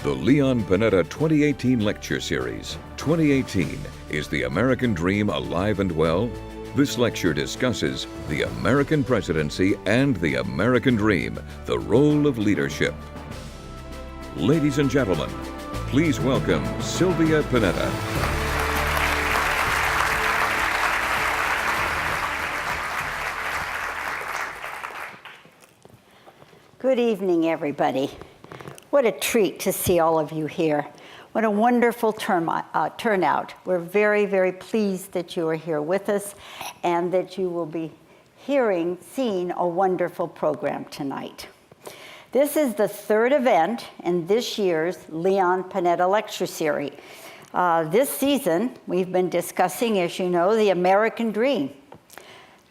The Leon Panetta 2018 Lecture Series. 2018, Is the American Dream Alive and Well? This lecture discusses the American presidency and the American dream, the role of leadership. Ladies and gentlemen, please welcome Sylvia Panetta. Good evening, everybody. What a treat to see all of you here. What a wonderful turnout. We're very, very pleased that you are here with us and that you will be seeing a wonderful program tonight. This is the third event in this year's Leon Panetta Lecture Series. This season, we've been discussing, as you know, the American dream.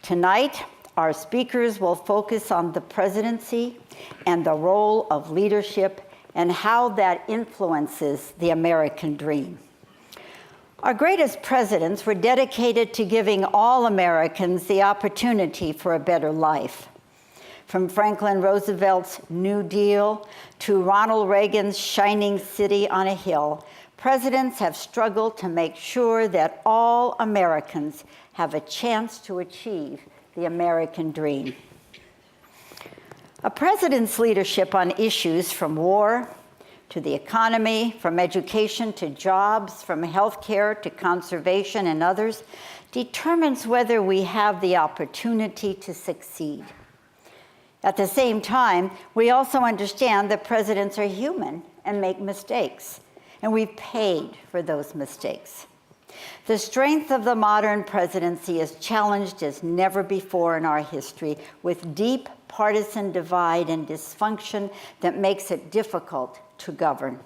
Tonight, our speakers will focus on the presidency and the role of leadership and how that influences the American dream. Our greatest presidents were dedicated to giving all Americans the opportunity for a better life. From Franklin Roosevelt's New Deal to Ronald Reagan's shining city on a hill, presidents have struggled to make sure that all Americans have a chance to achieve the American dream. A president's leadership on issues from war to the economy, from education to jobs, from healthcare to conservation and others, determines whether we have the opportunity to succeed. At the same time, we also understand that presidents are human and make mistakes, and we've paid for those mistakes. The strength of the modern presidency is challenged as never before in our history, with deep partisan divide and dysfunction that makes it difficult to govern.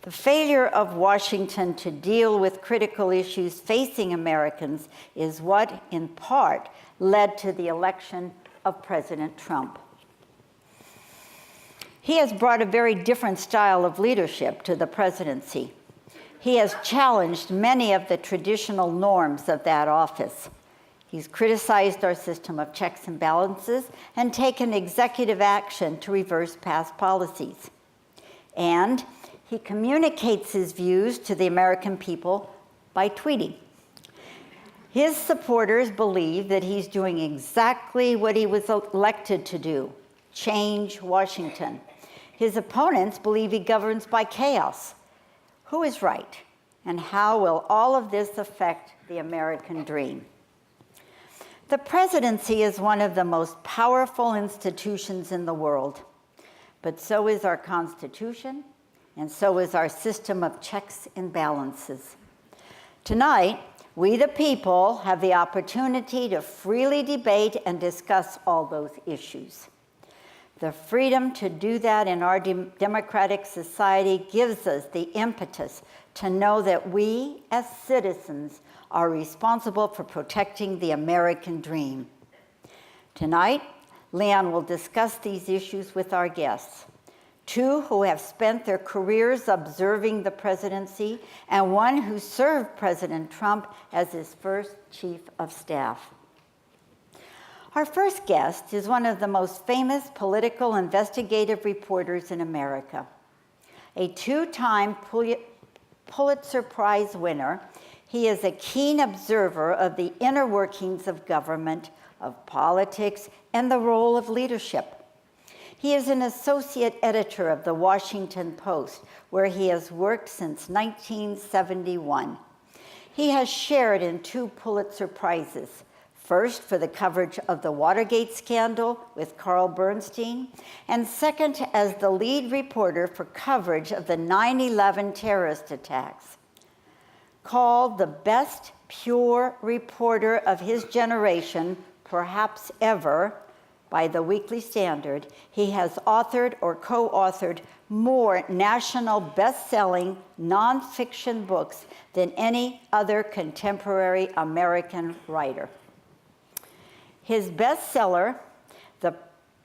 The failure of Washington to deal with critical issues facing Americans is what, in part, led to the election of President Trump. He has brought a very different style of leadership to the presidency. He has challenged many of the traditional norms of that office. He's criticized our system of checks and balances and taken executive action to reverse past policies. And he communicates his views to the American people by tweeting. His supporters believe that he's doing exactly what he was elected to do, change Washington. His opponents believe he governs by chaos. Who is right? And how will all of this affect the American dream? The presidency is one of the most powerful institutions in the world, but so is our Constitution, and so is our system of checks and balances. Tonight, we the people have the opportunity to freely debate and discuss all those issues. The freedom to do that in our democratic society gives us the impetus to know that we, as citizens, are responsible for protecting the American dream. Tonight, Leon will discuss these issues with our guests, two who have spent their careers observing the presidency and one who served President Trump as his first chief of staff. Our first guest is one of the most famous political investigative reporters in America. A two-time Pulitzer Prize winner, he is a keen observer of the inner workings of government, of politics, and the role of leadership. He is an associate editor of the Washington Post, where he has worked since 1971. He has shared in 2 Pulitzer Prizes, first for the coverage of the Watergate scandal with Carl Bernstein, and second as the lead reporter for coverage of the 9/11 terrorist attacks. Called the best pure reporter of his generation, perhaps ever, by the Weekly Standard, he has authored or co-authored more national best-selling nonfiction books than any other contemporary American writer. His bestseller, The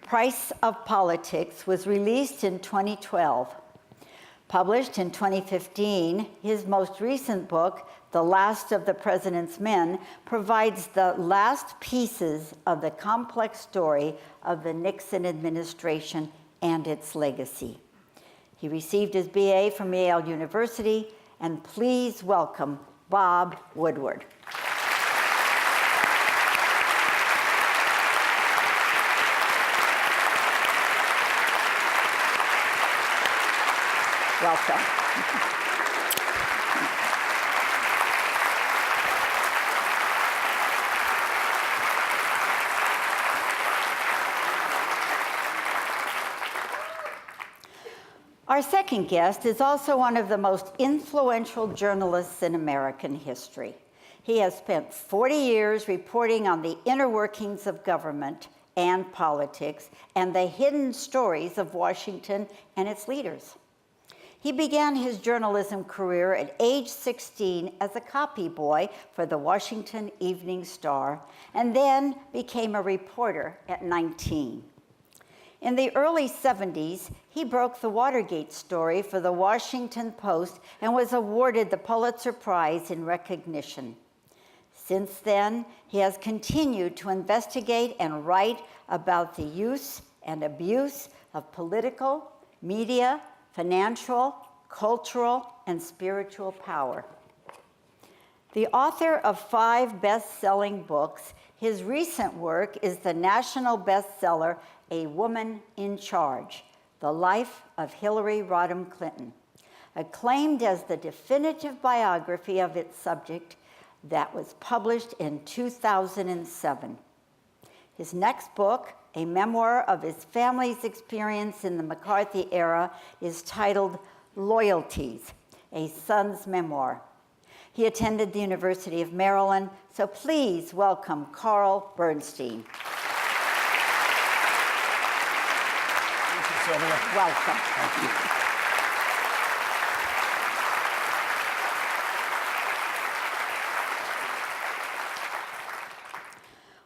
Price of Politics, was released in 2012. Published in 2015, his most recent book, The Last of the President's Men, provides the last pieces of the complex story of the Nixon administration and its legacy. He received his BA from Yale University, and please welcome Bob Woodward. Welcome. Our second guest is also one of the most influential journalists in American history. He has spent 40 years reporting on the inner workings of government and politics and the hidden stories of Washington and its leaders. He began his journalism career at age 16 as a copy boy for the Washington Evening Star, and then became a reporter at 19. In the early 70s, he broke the Watergate story for the Washington Post and was awarded the Pulitzer Prize in recognition. Since then, he has continued to investigate and write about the use and abuse of political, media, financial, cultural, and spiritual power. The author of 5 best-selling books, his recent work is the national bestseller, A Woman in Charge, The Life of Hillary Rodham Clinton, acclaimed as the definitive biography of its subject that was published in 2007. His next book, a memoir of his family's experience in the McCarthy era, is titled Loyalties, a Son's Memoir. He attended the University of Maryland, so please welcome Carl Bernstein. Thank you, Sylvia. Welcome. Thank you.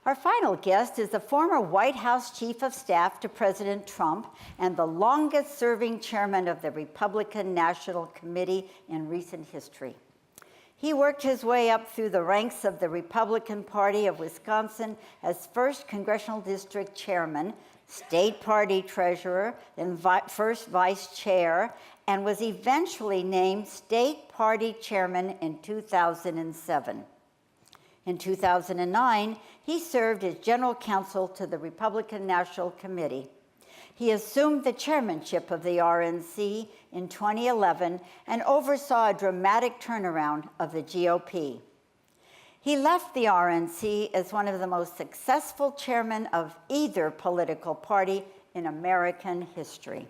Our final guest is the former White House Chief of Staff to President Trump and the longest-serving chairman of the Republican National Committee in recent history. He worked his way up through the ranks of the Republican Party of Wisconsin as first congressional district chairman, state party treasurer, then first vice chair, and was eventually named state party chairman in 2007. In 2009, he served as general counsel to the Republican National Committee. He assumed the chairmanship of the RNC in 2011 and oversaw a dramatic turnaround of the GOP. He left the RNC as one of the most successful chairmen of either political party in American history.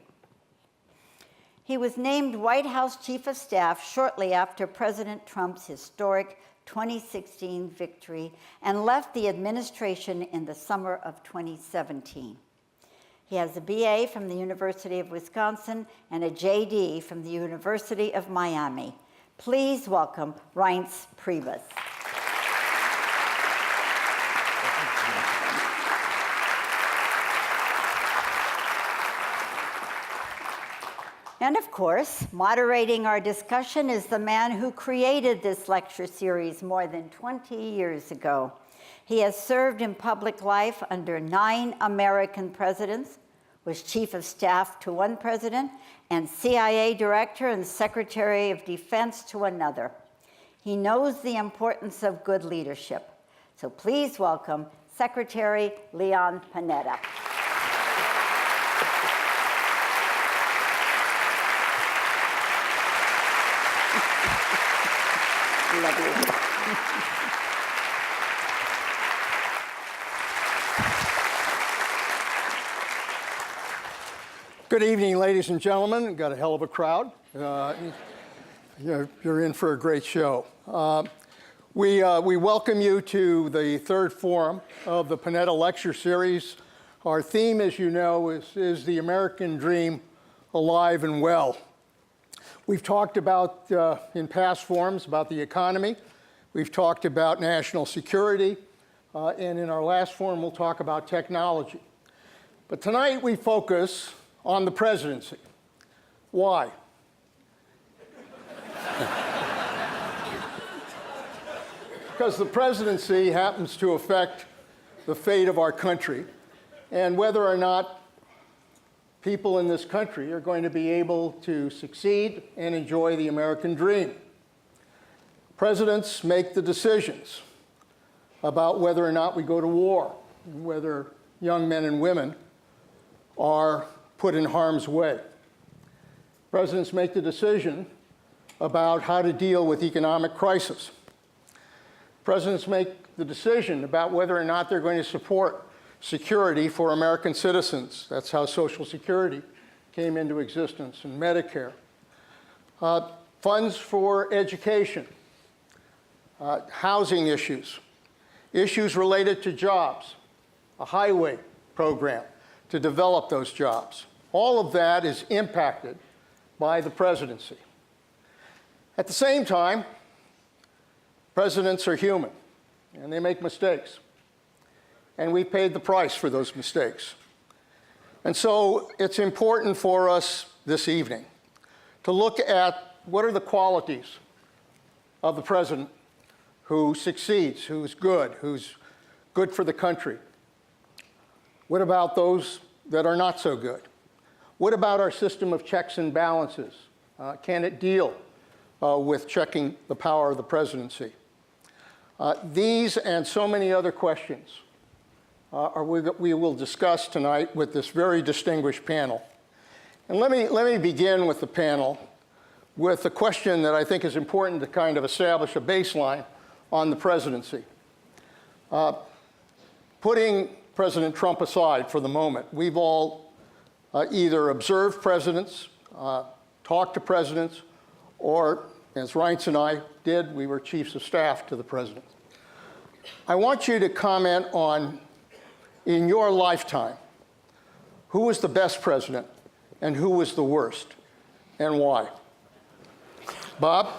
He was named White House Chief of Staff shortly after President Trump's historic 2016 victory and left the administration in the summer of 2017. He has a BA from the University of Wisconsin and a JD from the University of Miami. Please welcome Reince Priebus. And of course, moderating our discussion is the man who created this lecture series more than 20 years ago. He has served in public life under 9 American presidents, was chief of staff to one president, and CIA director and secretary of defense to another. He knows the importance of good leadership. So please welcome Secretary Leon Panetta. Love you. Good evening, ladies and gentlemen. We've got a hell of a crowd. You're in for a great show. We welcome you to the third forum of the Panetta Lecture Series. Our theme, as you know, is the American Dream Alive and Well. We've talked about, in past forums, about the economy. We've talked about national security. And in our last forum, we'll talk about technology. But tonight, we focus on the presidency. Why? Because the presidency happens to affect the fate of our country. And whether or not people in this country are going to be able to succeed and enjoy the American dream. Presidents make the decisions about whether or not we go to war, whether young men and women are put in harm's way. Presidents make the decision about how to deal with economic crisis. Presidents make the decision about whether or not they're going to support security for American citizens. That's how Social Security came into existence, and Medicare. Funds for education, housing issues, issues related to jobs, a highway program to develop those jobs. All of that is impacted by the presidency. At the same time, presidents are human, and they make mistakes. And we paid the price for those mistakes. And so it's important for us this evening to look at what are the qualities of the president who succeeds, who's good for the country. What about those that are not so good? What about our system of checks and balances? Can it deal with checking the power of the presidency? These and so many other questions we will discuss tonight with this very distinguished panel. And let me begin with the panel with a question that I think is important to kind of establish a baseline on the presidency. Putting President Trump aside for the moment, we've all either observed presidents, talked to presidents, or, as Reince and I did, we were chiefs of staff to the president. I want you to comment on, in your lifetime, who was the best president and who was the worst, and why? Bob?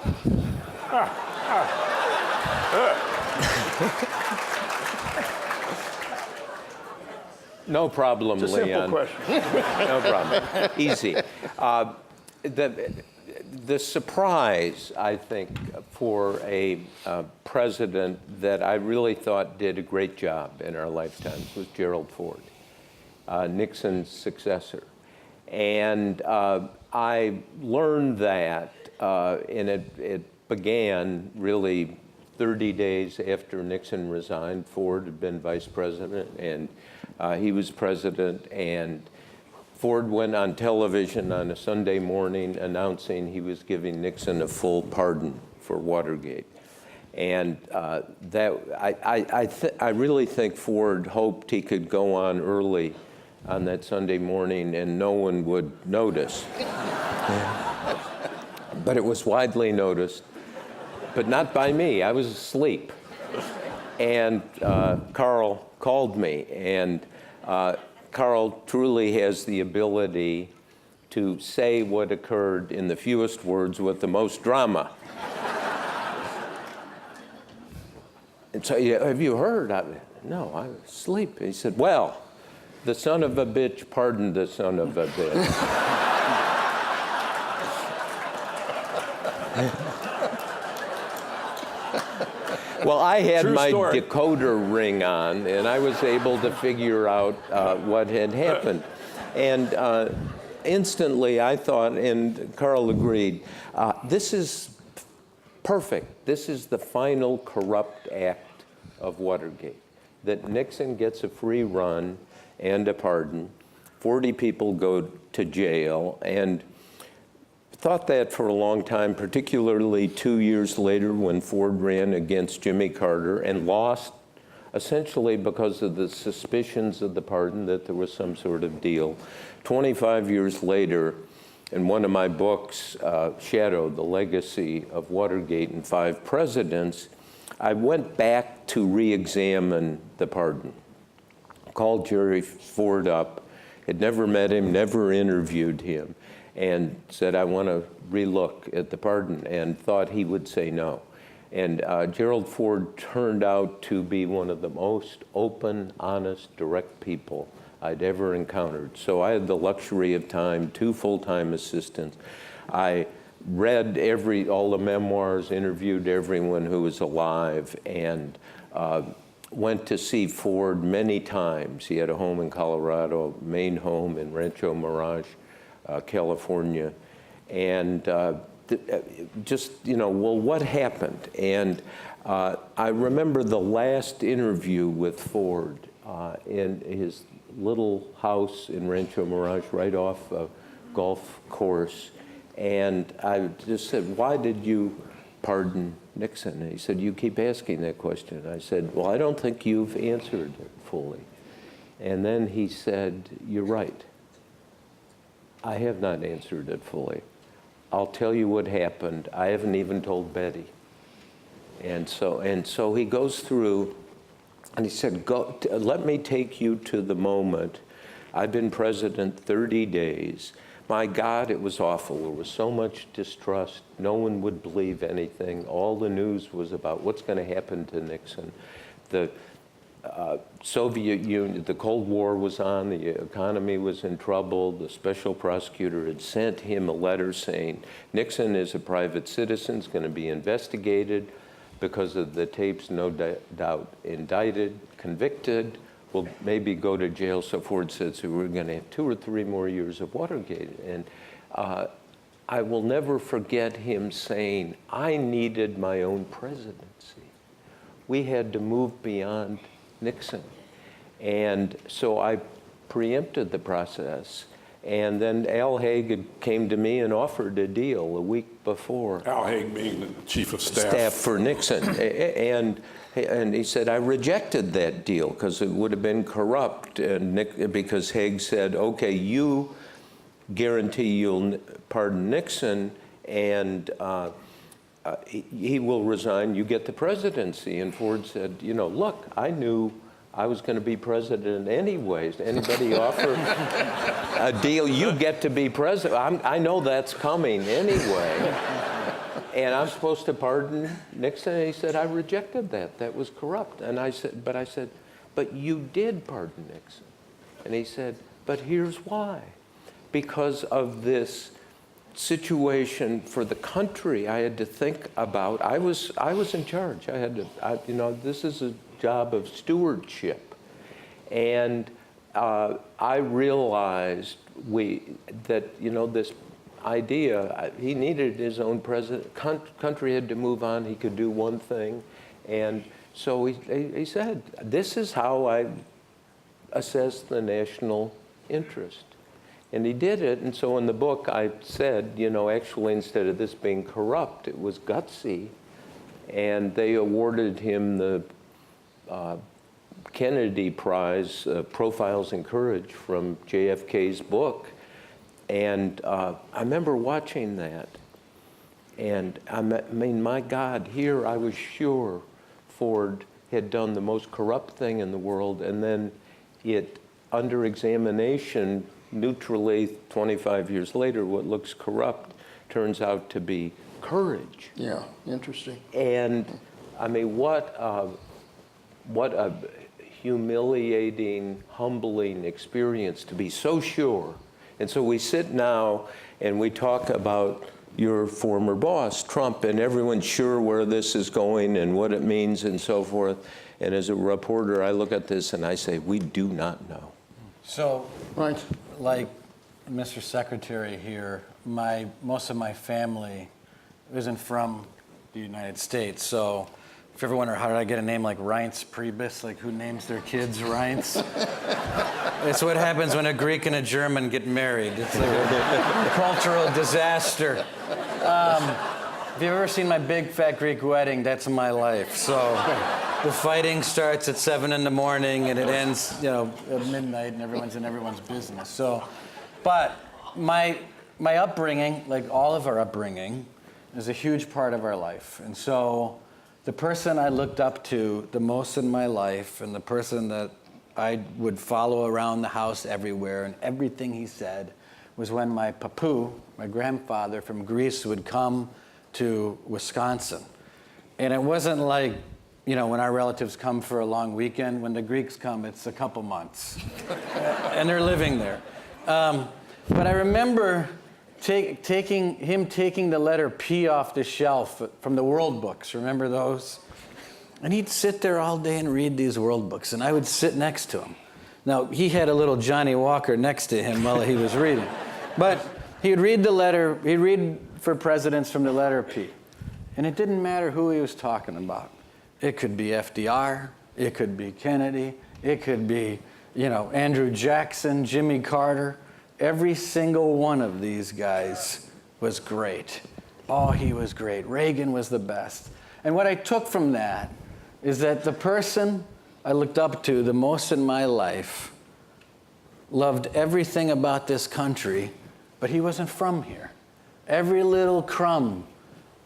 No problem, It's a Leon. simple question. No problem. Easy. The surprise, I think, for a president that I really thought did a great job in our lifetimes was Gerald Ford, Nixon's successor. And I learned that, and it began really 30 days after Nixon resigned. Ford had been vice president, and he was president, and Ford went on television on a Sunday morning announcing he was giving Nixon a full pardon for Watergate. And I really think Ford hoped he could go on early on that Sunday morning and no one would notice. But it was widely noticed, but not by me. I was asleep. And Carl called me, and Carl truly has the ability to say what occurred in the fewest words with the most drama. And so, have you heard? No, I was asleep. He said, well, the son of a bitch pardoned the son of a bitch. Well, I had True my story. decoder ring on, and I was able to figure out what had happened. And instantly I thought, and Carl agreed, this is perfect. This is the final corrupt act of Watergate, that Nixon gets a free run and a pardon. 40 people go to jail, and thought that for a long time, particularly 2 years later when Ford ran against Jimmy Carter and lost, essentially because of the suspicions of the pardon that there was some sort of deal. 25 years later, in one of my books, Shadow, The Legacy of Watergate and Five Presidents, I went back to re-examine the pardon. Called Jerry Ford up, had never met him, never interviewed him, and said, I want to relook at the pardon, and thought he would say no. And Gerald Ford turned out to be one of the most open, honest, direct people I'd ever encountered. So I had the luxury of time, 2 full-time assistants. I read all the memoirs, interviewed everyone who was alive, and went to see Ford many times. He had a home in Colorado, main home in Rancho Mirage, California. And just, well, what happened? And I remember the last interview with Ford in his little house in Rancho Mirage, right off a golf course. And I just said, why did you pardon Nixon? And he said, you keep asking that question. I said, well, I don't think you've answered it fully. And then he said, you're right. I have not answered it fully. I'll tell you what happened. I haven't even told Betty. And so he goes through, and he said, let me take you to the moment. I've been president 30 days. My God, it was awful. There was so much distrust. No one would believe anything. All the news was about what's going to happen to Nixon. The Soviet Union, the Cold War was on, the economy was in trouble. The special prosecutor had sent him a letter saying, Nixon is a private citizen, is going to be investigated because of the tapes, no doubt indicted, convicted, will maybe go to jail. So Ford said, so we're going to have 2 or 3 more years of Watergate. And I will never forget him saying, I needed my own presidency. We had to move beyond Nixon. And so I preempted the process. And then Al Haig came to me and offered a deal a week before. Al Haig being the chief of staff. Staff for Nixon. And he said, I rejected that deal because it would have been corrupt. And because Haig said, okay, you guarantee you'll pardon Nixon, and he will resign, you get the presidency. And Ford said, look, I knew I was going to be president anyways. Anybody offer a deal, you get to be president. I know that's coming anyway. And I'm supposed to pardon Nixon? And he said, I rejected that. That was corrupt. And I said, but you did pardon Nixon. And he said, but here's why. Because of this situation for the country I had to think about. I was in charge. I had to, this is a job of stewardship. And I realized that this idea, he needed his own president. Country had to move on. He could do one thing. And so he said, this is how I assess the national interest. And he did it. And so in the book, I said, actually, instead of this being corrupt, it was gutsy. And they awarded him the Kennedy Prize, Profiles in Courage, from JFK's book. And I remember watching that. And I mean, my God, here I was sure Ford had done the most corrupt thing in the world. And then it, under examination, neutrally, 25 years later, what looks corrupt turns out to be courage. Yeah, interesting. And I mean, what a humiliating, humbling experience to be so sure. And so we sit now and we talk about your former boss, Trump, and everyone's sure where this is going and what it means and so forth. And as a reporter, I look at this and I say, we do not know. So, Right. like Mr. Secretary here, most of my family isn't from the United States. So if you ever wonder, how did I get a name like Reince Priebus? Like, who names their kids Reince? It's what happens when a Greek and a German get married. It's like a cultural disaster. If you've ever seen my big fat Greek wedding, that's my life. So the fighting starts at 7 in the morning and it ends, at midnight, and everyone's in everyone's business. So, but my upbringing, like all of our upbringing, is a huge part of our life. And so the person I looked up to the most in my life, and the person that I would follow around the house everywhere and everything he said, was when my papu, my grandfather from Greece, would come to Wisconsin. And it wasn't like, when our relatives come for a long weekend. When the Greeks come, it's a couple months. And they're living there. But I remember taking the letter P off the shelf from the World Books. Remember those? And he'd sit there all day and read these world books, and I would sit next to him. Now, he had a little Johnny Walker next to him while he was reading. But he'd read the letter, he'd read for presidents from the letter P. And it didn't matter who he was talking about. It could be FDR, it could be Kennedy, it could be, Andrew Jackson, Jimmy Carter. Every single one of these guys was great. Oh, he was great. Reagan was the best. And what I took from that is that the person I looked up to the most in my life loved everything about this country, but he wasn't from here. Every little crumb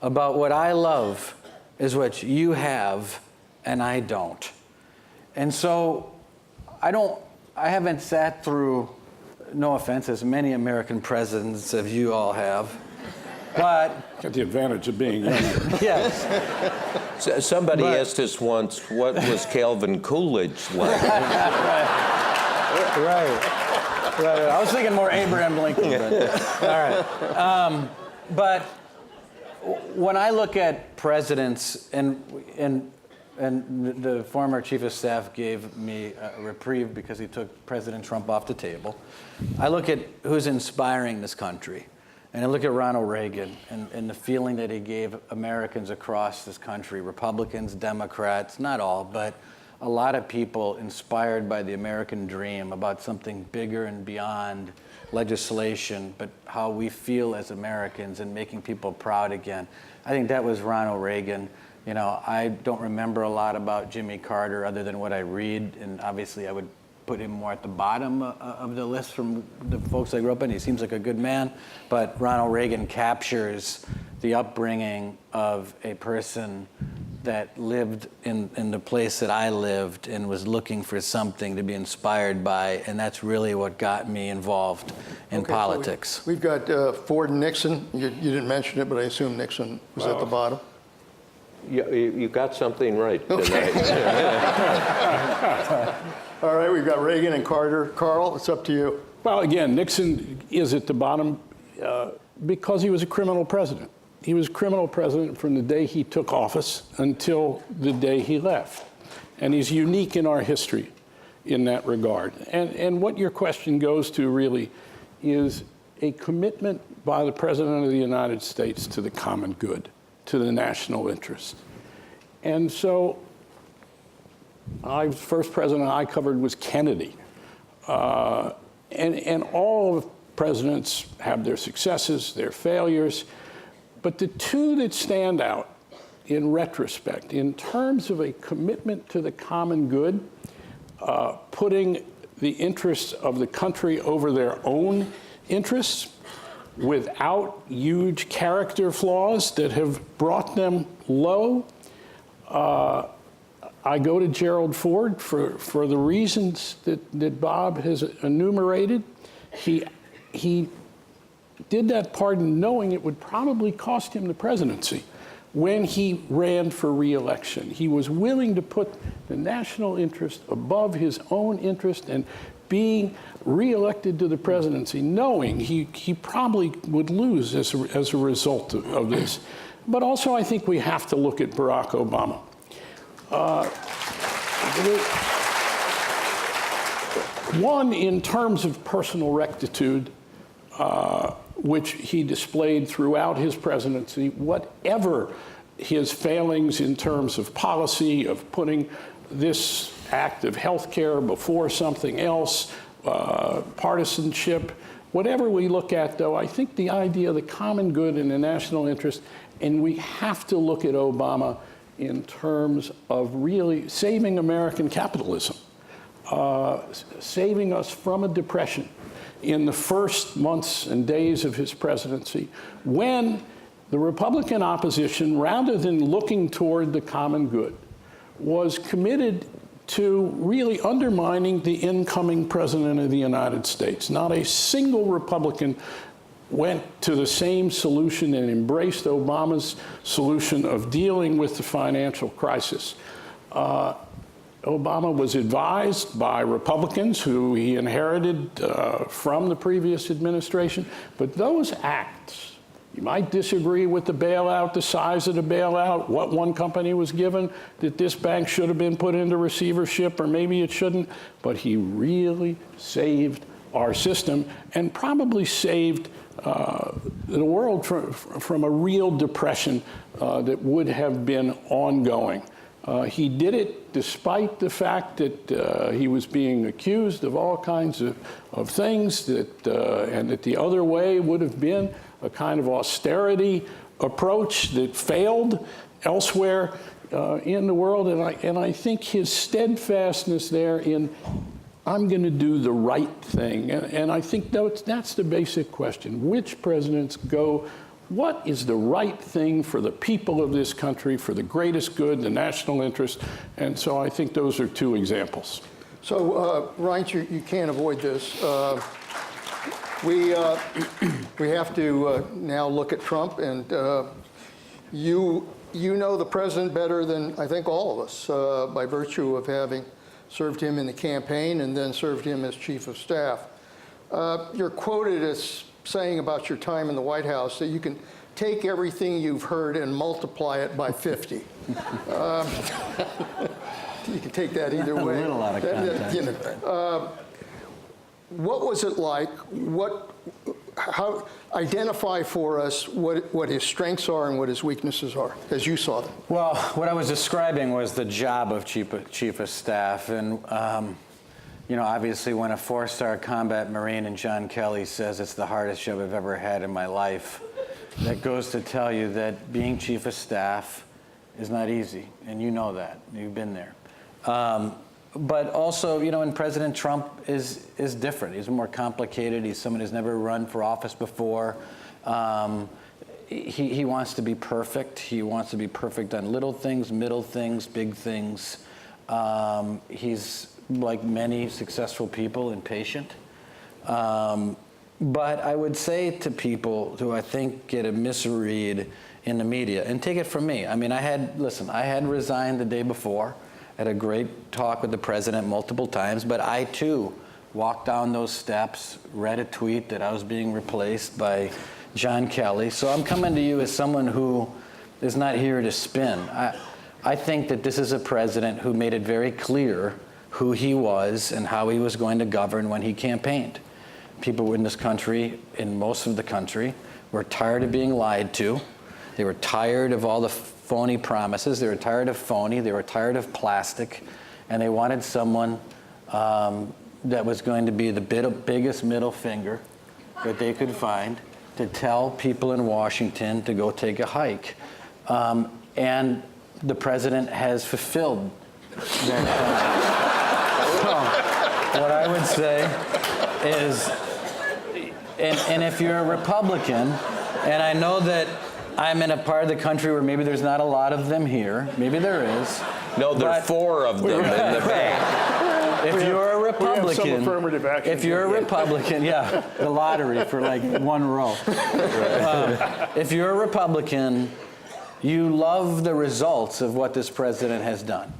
about what I love is what you have and I don't. And so I haven't sat through, no offense, as many American presidents as you all have, but Got the advantage of being young. yes. So somebody asked us once, what was Calvin Coolidge like? Right. I was thinking more Abraham Lincoln. But, all right. But when I look at presidents, and the former chief of staff gave me a reprieve because he took President Trump off the table, I look at who's inspiring this country. And I look at Ronald Reagan and the feeling that he gave Americans across this country, Republicans, Democrats, not all, but a lot of people inspired by the American dream about something bigger and beyond legislation, but how we feel as Americans and making people proud again. I think that was Ronald Reagan. I don't remember a lot about Jimmy Carter other than what I read, and obviously I would put him more at the bottom of the list from the folks I grew up in. He seems like a good man, but Ronald Reagan captures the upbringing of a person that lived in the place that I lived and was looking for something to be inspired by, and that's really what got me involved in politics. So we've got Ford and Nixon. You didn't mention it, but I assume Nixon was at the bottom. You got something right tonight. All right, we've got Reagan and Carter. Carl, it's up to you. Well, again, Nixon is at the bottom because he was a criminal president. He was a criminal president from the day he took office until the day he left. And he's unique in our history in that regard. And what your question goes to really is a commitment by the President of the United States to the common good, to the national interest. And so the first president I covered was Kennedy. And all presidents have their successes, their failures. But the two that stand out in retrospect, in terms of a commitment to the common good, putting the interests of the country over their own interests without huge character flaws that have brought them low, I go to Gerald Ford for the reasons that Bob has enumerated. He did that pardon knowing it would probably cost him the presidency when he ran for re-election. He was willing to put the national interest above his own interest, and being re-elected to the presidency, knowing he probably would lose as a result of this. But also, I think we have to look at Barack Obama. One, in terms of personal rectitude, which he displayed throughout his presidency, whatever his failings in terms of policy, of putting this act of health care before something else, partisanship, whatever we look at, though, I think the idea of the common good and the national interest, and we have to look at Obama in terms of really saving American capitalism, saving us from a depression in the first months and days of his presidency, when the Republican opposition, rather than looking toward the common good, was committed to really undermining the incoming president of the United States. Not a single Republican went to the same solution and embraced Obama's solution of dealing with the financial crisis. Obama was advised by Republicans who he inherited from the previous administration, but those acts You might disagree with the bailout, the size of the bailout, what one company was given, that this bank should have been put into receivership, or maybe it shouldn't, but he really saved our system and probably saved the world from a real depression that would have been ongoing. He did it despite the fact that he was being accused of all kinds of things, and that the other way would have been a kind of austerity approach that failed elsewhere in the world. And I think his steadfastness there in, I'm going to do the right thing. And I think that's the basic question. Which presidents go, what is the right thing for the people of this country, for the greatest good, the national interest? And so I think those are two examples. So, Reince, you can't avoid this. We have to now look at Trump, and you know the president better than I think all of us by virtue of having served him in the campaign and then served him as chief of staff. You're quoted as saying about your time in the White House that you can take everything you've heard and multiply it by 50. You can take that either way. A little out of context. You know, what was it like? How identify for us what his strengths are and what his weaknesses are, as you saw them? Well, what I was describing was the job of chief of staff, and you know, obviously, when a 4-star combat Marine and John Kelly says it's the hardest job I've ever had in my life, that goes to tell you that being chief of staff is not easy, and you know that. You've been there. But also, you know, and President Trump is different. He's more complicated. He's someone who's never run for office before. He wants to be perfect. He wants to be perfect on little things, middle things, big things. He's, like many successful people, impatient. But I would say to people who I think get a misread in the media, and take it from me. I mean, I had resigned the day before. Had a great talk with the president multiple times, but I too walked down those steps, read a tweet that I was being replaced by John Kelly. So I'm coming to you as someone who is not here to spin. I think that this is a president who made it very clear who he was and how he was going to govern when he campaigned. People in this country, in most of the country, were tired of being lied to. They were tired of all the phony promises. They were tired of phony. They were tired of plastic. And they wanted someone that was going to be the biggest middle finger that they could find to tell people in Washington to go take a hike. And the president has fulfilled that promise. So what I would say is, and if you're a Republican, and I know that I'm in a part of the country where maybe there's not a lot of them here. Maybe there is. No, there are 4 of them in the back. If you're a Republican, we have some affirmative action. If you're a Republican, yeah, the lottery for like 1 row. If you're a Republican, you love the results of what this president has done.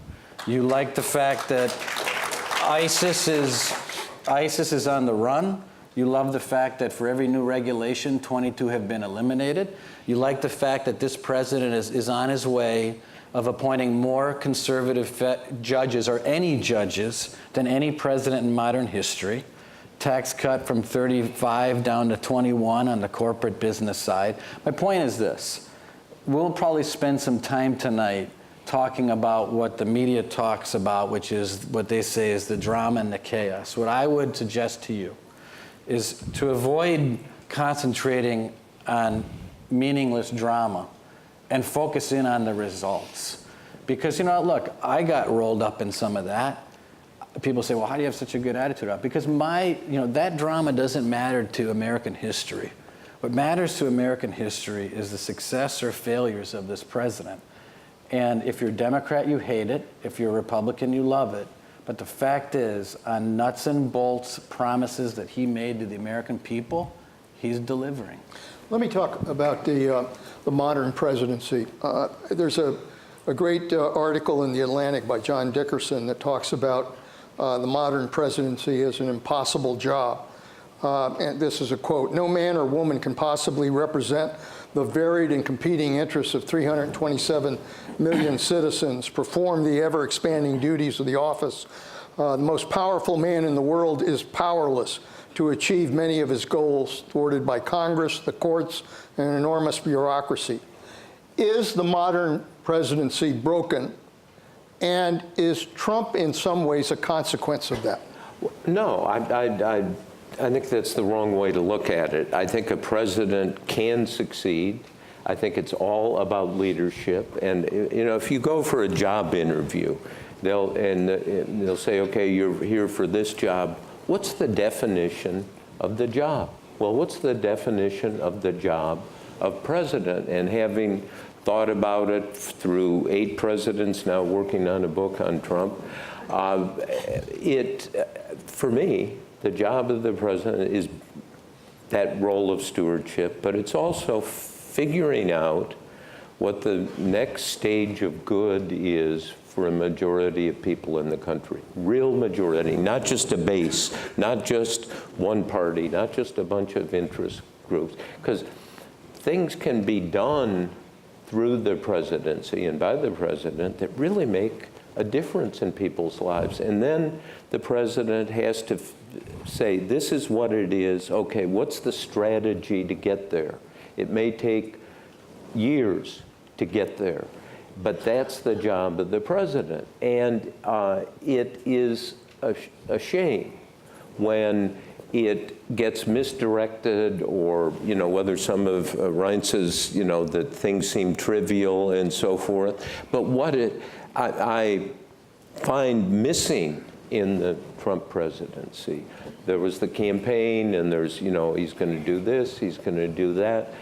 You like the fact that ISIS is on the run. You love the fact that for every new regulation, 22 have been eliminated. You like the fact that this president is on his way of appointing more conservative judges, or any judges, than any president in modern history. Tax cut from 35 down to 21 on the corporate business side. My point is this. We'll probably spend some time tonight talking about what the media talks about, which is what they say is the drama and the chaos. What I would suggest to you is to avoid concentrating on meaningless drama and focus in on the results. Because, you know, look, I got rolled up in some of that. People say, well, how do you have such a good attitude about it? Because that drama doesn't matter to American history. What matters to American history is the success or failures of this president. And if you're a Democrat, you hate it. If you're a Republican, you love it. But the fact is, on nuts and bolts promises that he made to the American people, he's delivering. Let me talk about the modern presidency. There's a great article in The Atlantic by John Dickerson that talks about the modern presidency as an impossible job. and this is a quote, "No man or woman can possibly represent the varied and competing interests of 327 million citizens, perform the ever-expanding duties of the office. The most powerful man in the world is powerless to achieve many of his goals, thwarted by Congress, the courts, and an enormous bureaucracy." Is the modern presidency broken, and is Trump in some ways a consequence of that? No, I think that's the wrong way to look at it. I think a president can succeed. I think it's all about leadership. And you know, if you go for a job interview, they'll say, okay, you're here for this job. What's the definition of the job? Well, what's the definition of the job of president? And having thought about it through 8 presidents, now working on a book on Trump, for me, the job of the president is that role of stewardship, but it's also figuring out what the next stage of good is for a majority of people in the country. Real majority, not just a base, not just one party, not just a bunch of interest groups. Because things can be done through the presidency and by the president that really make a difference in people's lives. And then the president has to say, this is what it is. Okay, what's the strategy to get there? It may take years to get there, but that's the job of the president. And it is a shame when it gets misdirected, or, you know, whether some of Reince's, you know, that things seem trivial and so forth. But what I find missing in the Trump presidency, there was the campaign, and there's, you know, he's going to do this, he's going to do that.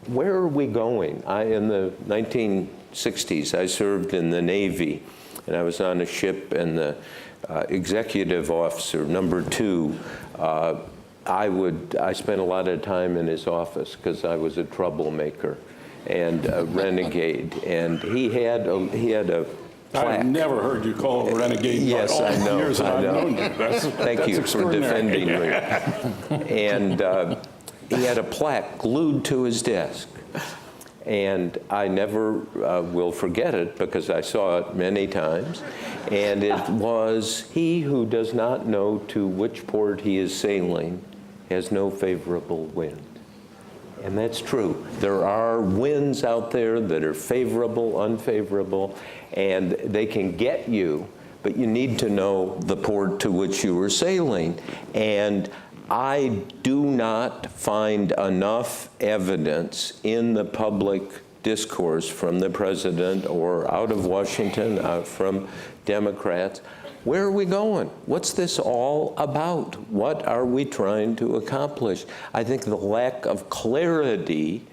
Where are we going? In the 1960s, I served in the Navy, and I was on a ship, and the executive officer, number 2, I spent a lot of time in his office because I was a troublemaker and a renegade, and he had a plaque. I've never heard you call him a renegade. Yes, all I know. The years that I know. I've known you. Thank you for defending me. And he had a plaque glued to his desk. And I never will forget it because I saw it many times. And it was, "He who does not know to which port he is sailing has no favorable wind." And that's true. There are winds out there that are favorable, unfavorable, and they can get you, but you need to know the port to which you are sailing. And I do not find enough evidence in the public discourse from the president or out of Washington, out from Democrats. Where are we going? What's this all about? What are we trying to accomplish? I think the lack of clarity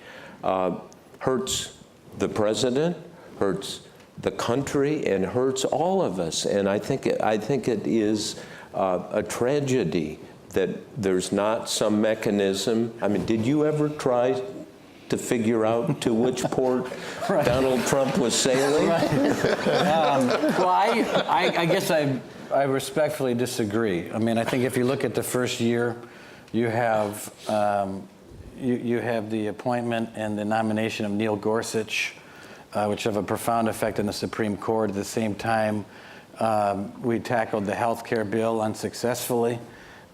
hurts the president, hurts the country, and hurts all of us. And I think it is a tragedy that there's not some mechanism. I mean, did you ever try to figure out to which port Donald Trump was sailing? Well, I guess I respectfully disagree. I mean, I think if you look at the first year, you have you have the appointment and the nomination of Neil Gorsuch, which have a profound effect on the Supreme Court. At the same time, we tackled the health care bill unsuccessfully.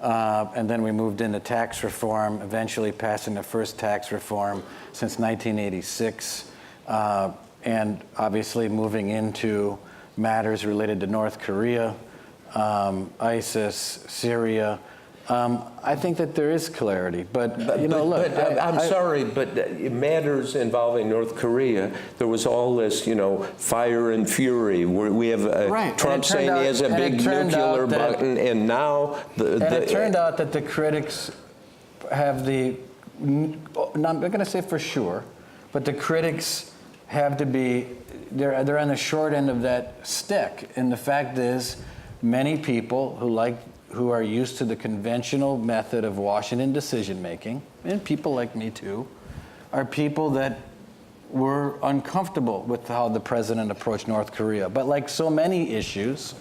And then we moved into tax reform, eventually passing the first tax reform since 1986, and obviously moving into matters related to North Korea, ISIS, Syria. I think that there is clarity, but you know, look. I'm sorry, but matters involving North Korea, there was all this, you know, fire and fury. We have Trump saying he has a big nuclear button, and now it turned out that the critics have the. I'm not going to say for sure, but the critics have to be. They're on the short end of that stick, and the fact is, many people who are used to the conventional method of Washington decision-making, and people like me too, are people that were uncomfortable with how the president approached North Korea. But like so many issues,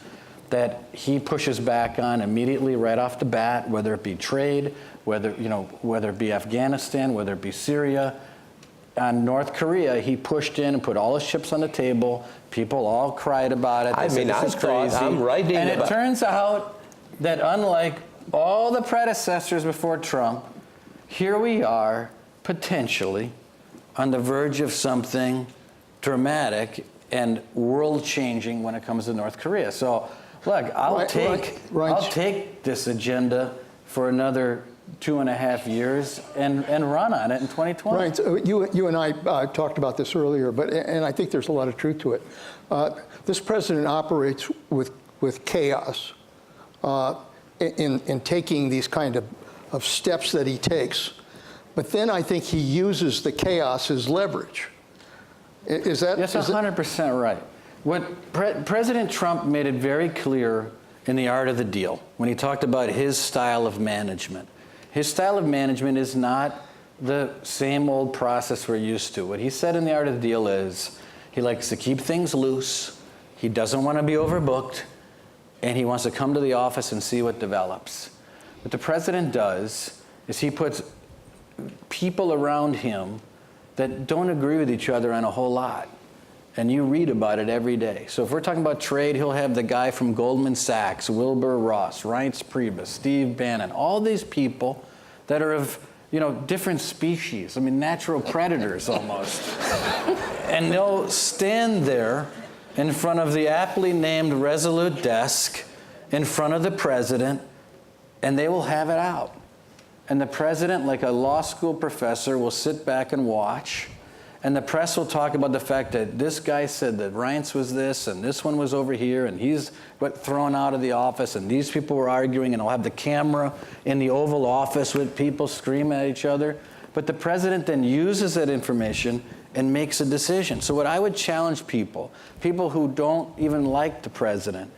that he pushes back on immediately right off the bat, whether it be trade, whether it be Afghanistan, whether it be Syria. On North Korea, he pushed in and put all his chips on the table. People all cried about it. They said, this is crazy. I'm writing and about it turns out that unlike all the predecessors before Trump, here we are potentially on the verge of something dramatic and world-changing when it comes to North Korea. So, look, I'll take this agenda for another 2.5 years and run on it in 2020. Right. So you and I talked about this earlier, and I think there's a lot of truth to it. This president operates with chaos in taking these kind of steps that he takes. But then I think he uses the chaos as leverage. Is that? That's 100% right. What President Trump made it very clear in The Art of the Deal when he talked about his style of management. His style of management is not the same old process we're used to. What he said in The Art of the Deal is he likes to keep things loose, he doesn't want to be overbooked, and he wants to come to the office and see what develops. What the president does is he puts people around him that don't agree with each other on a whole lot. And you read about it every day. So if we're talking about trade, he'll have the guy from Goldman Sachs, Wilbur Ross, Reince Priebus, Steve Bannon, all these people that are of, different species. I mean, natural predators almost. And they'll stand there in front of the aptly named Resolute desk, in front of the president, and they will have it out. And the president, like a law school professor, will sit back and watch. And the press will talk about the fact that this guy said that Reince was this, and this one was over here, and he's thrown out of the office, and these people were arguing, and I'll have the camera in the Oval Office with people screaming at each other. But the president then uses that information and makes a decision. So what I would challenge people who don't even like the president,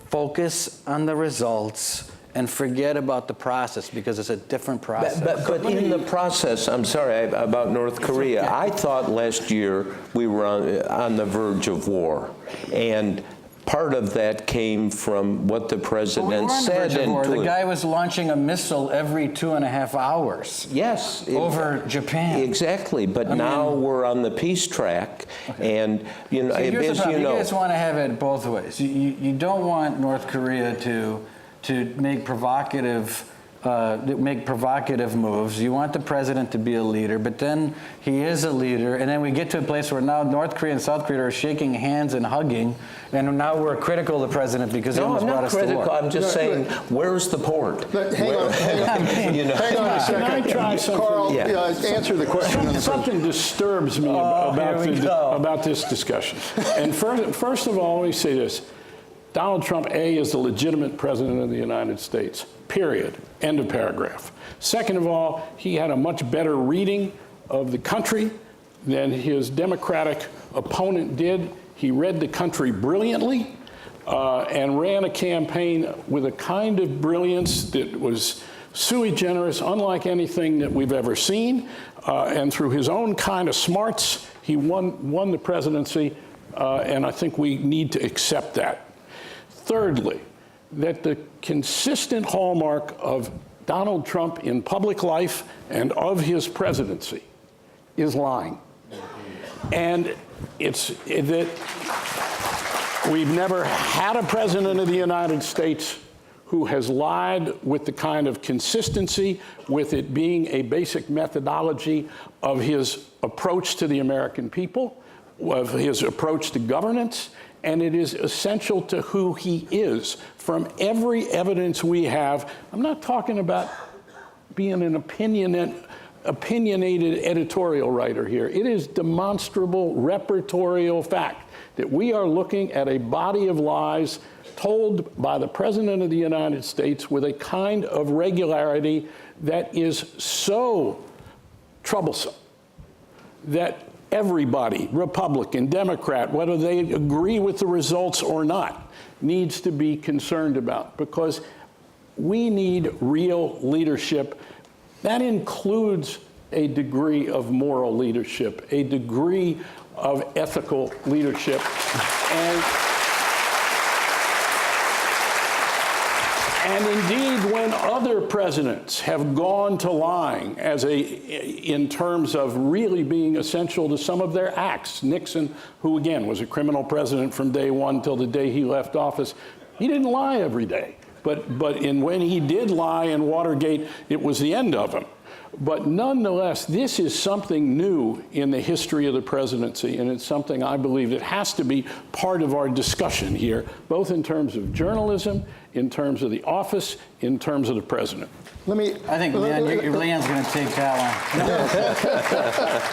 focus on the results and forget about the process, because it's a different process. But in the process, I'm sorry, about North Korea, okay. I thought last year we were on the verge of war. And part of that came from what the president said. The guy was launching a missile every 2.5 hours. Yes. Over Japan. Exactly. But now we're on the peace track. Okay. And, here's the problem. You guys want to have it both ways. You don't want North Korea to make provocative moves. You want the president to be a leader, but then he is a leader, and then we get to a place where now North Korea and South Korea are shaking hands and hugging, and now we're critical of the president because he almost brought us to war. I'm just saying, where's the port? Hang on a second. Can I try something? Carl, answer the question. Something disturbs me about this discussion. And first of all, let me say this. Donald Trump, A, is the legitimate president of the United States, period. End of paragraph. Second of all, he had a much better reading of the country than his Democratic opponent did. He read the country brilliantly and ran a campaign with a kind of brilliance that was sui generis, unlike anything that we've ever seen. And through his own kind of smarts, he won the presidency, and I think we need to accept that. Thirdly, that the consistent hallmark of Donald Trump in public life and of his presidency is lying. And it's that we've never had a president of the United States who has lied with the kind of consistency, with it being a basic methodology of his approach to the American people, of his approach to governance, and it is essential to who he is. From every evidence we have, I'm not talking about being an opinionated editorial writer here. It is demonstrable repertorial fact that we are looking at a body of lies told by the President of the United States with a kind of regularity that is so troublesome that everybody, Republican, Democrat, whether they agree with the results or not, needs to be concerned about, because we need real leadership. That includes a degree of moral leadership, a degree of ethical leadership. And And indeed, when other presidents have gone to lying in terms of really being essential to some of their acts, Nixon, who again was a criminal president from day one till the day he left office, he didn't lie every day. But when he did lie in Watergate, it was the end of him. But nonetheless, this is something new in the history of the presidency, and it's something I believe that has to be part of our discussion here, both in terms of journalism, in terms of the office, in terms of the president. I think Leon's going to take that one.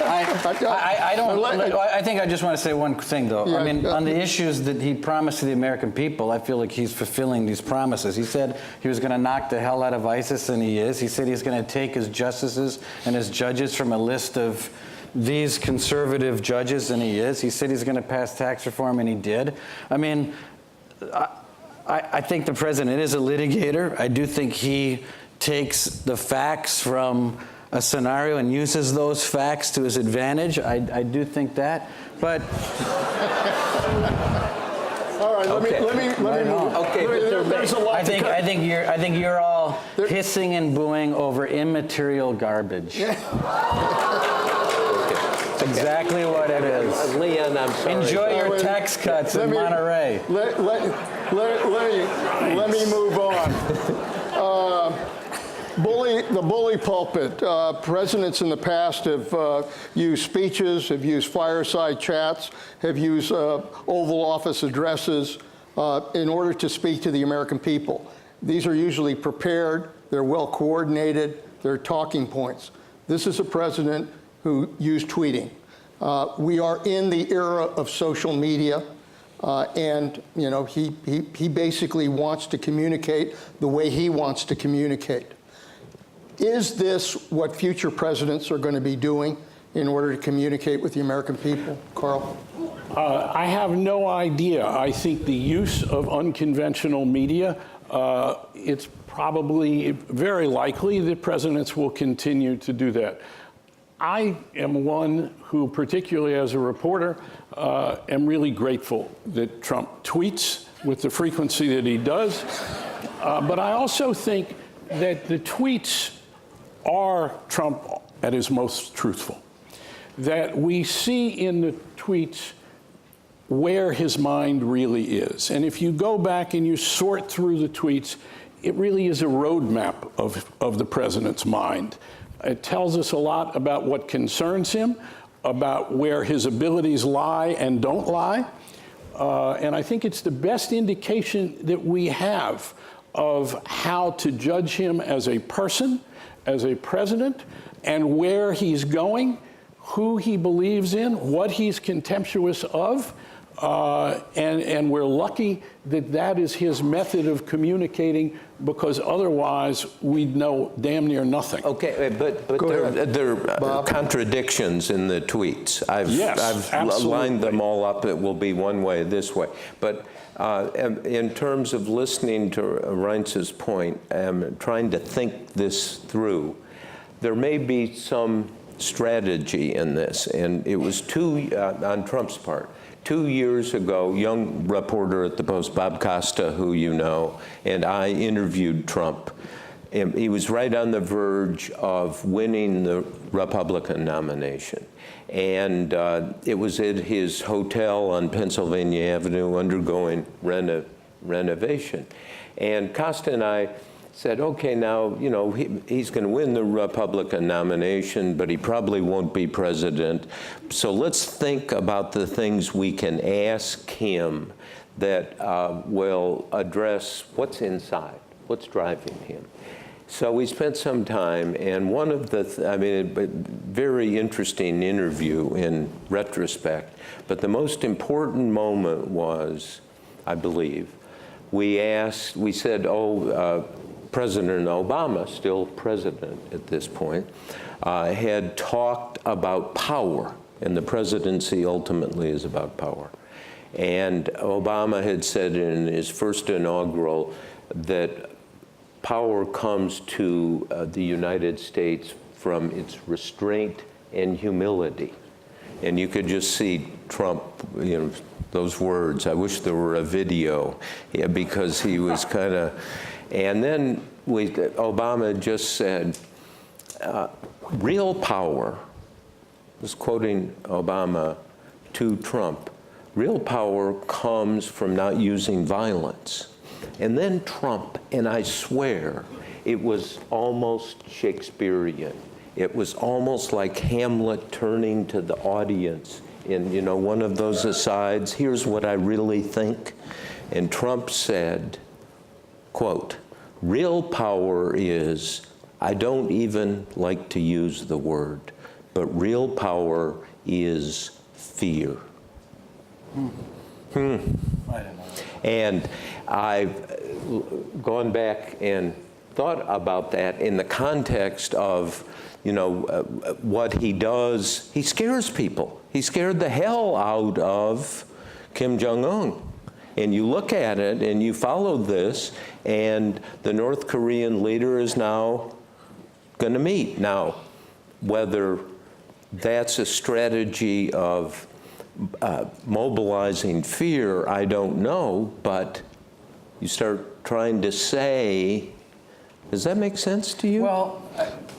I think I just want to say one thing, though. Yeah, I mean, on the issues that he promised to the American people, I feel like he's fulfilling these promises. He said he was going to knock the hell out of ISIS, and he is. He said he's going to take his justices and his judges from a list of these conservative judges, and he is. He said he's going to pass tax reform, and he did. I mean, I think the president is a litigator. I do think he takes the facts from a scenario and uses those facts to his advantage. I do think that, but all right, let me move. Okay, There's a lot I think you're all hissing and booing over immaterial garbage. Exactly what it is. Leon, I'm sorry. Enjoy your tax cuts in Monterey. Let me move on. The bully pulpit. Presidents in the past have used speeches, have used fireside chats, have used Oval Office addresses in order to speak to the American people. These are usually prepared, they're well coordinated, they're talking points. This is a president who used tweeting. We are in the era of social media, and you know he basically wants to communicate the way he wants to communicate. Is this what future presidents are going to be doing in order to communicate with the American people? Carl? I have no idea. I think the use of unconventional media, it's probably very likely that presidents will continue to do that. I am one who, particularly as a reporter, am really grateful that Trump tweets with the frequency that he does. But I also think that the tweets are Trump at his most truthful. That we see in the tweets where his mind really is. And if you go back and you sort through the tweets, it really is a roadmap of the president's mind. It tells us a lot about what concerns him, about where his abilities lie and don't lie. And I think it's the best indication that we have of how to judge him as a person, as a president, and where he's going, who he believes in, what he's contemptuous of. And we're lucky that that is his method of communicating, because otherwise we'd know damn near nothing. Okay, but there are contradictions in the tweets. I've lined them all up. It will be one way, this way. But in terms of listening to Reince's point, trying to think this through, there may be some strategy in this, and it was on Trump's part. 2 years ago, young reporter at the Post, Bob Costa, who you know, and I interviewed Trump. And he was right on the verge of winning the Republican nomination. And it was at his hotel on Pennsylvania Avenue undergoing renovation. And Costa and I said, okay, now, you know, he's going to win the Republican nomination, but he probably won't be president. So let's think about the things we can ask him that will address what's inside, what's driving him. So we spent some time, and one of the, very interesting interview in retrospect, but the most important moment was, I believe, we said, President Obama, still president at this point, had talked about power, and the presidency ultimately is about power. And Obama had said in his first inaugural that power comes to the United States from its restraint and humility. and you could just see Trump, you know, those words. I wish there were a video, yeah, because he was kind of, and then Obama just said, real power, I was quoting Obama to Trump, real power comes from not using violence. And then Trump, and I swear, it was almost Shakespearean. It was almost like Hamlet turning to the audience in, you know, one of those asides, here's what I really think. And Trump said, quote, real power is, I don't even like to use the word, but real power is fear. I don't know. And I've gone back and thought about that in the context of, you know, what he does. He scares people. He scared the hell out of Kim Jong-un. And you look at it and you follow this, and the North Korean leader is now going to meet. Now, whether that's a strategy of mobilizing fear, I don't know, but you start trying to say, does that make sense to you? Well,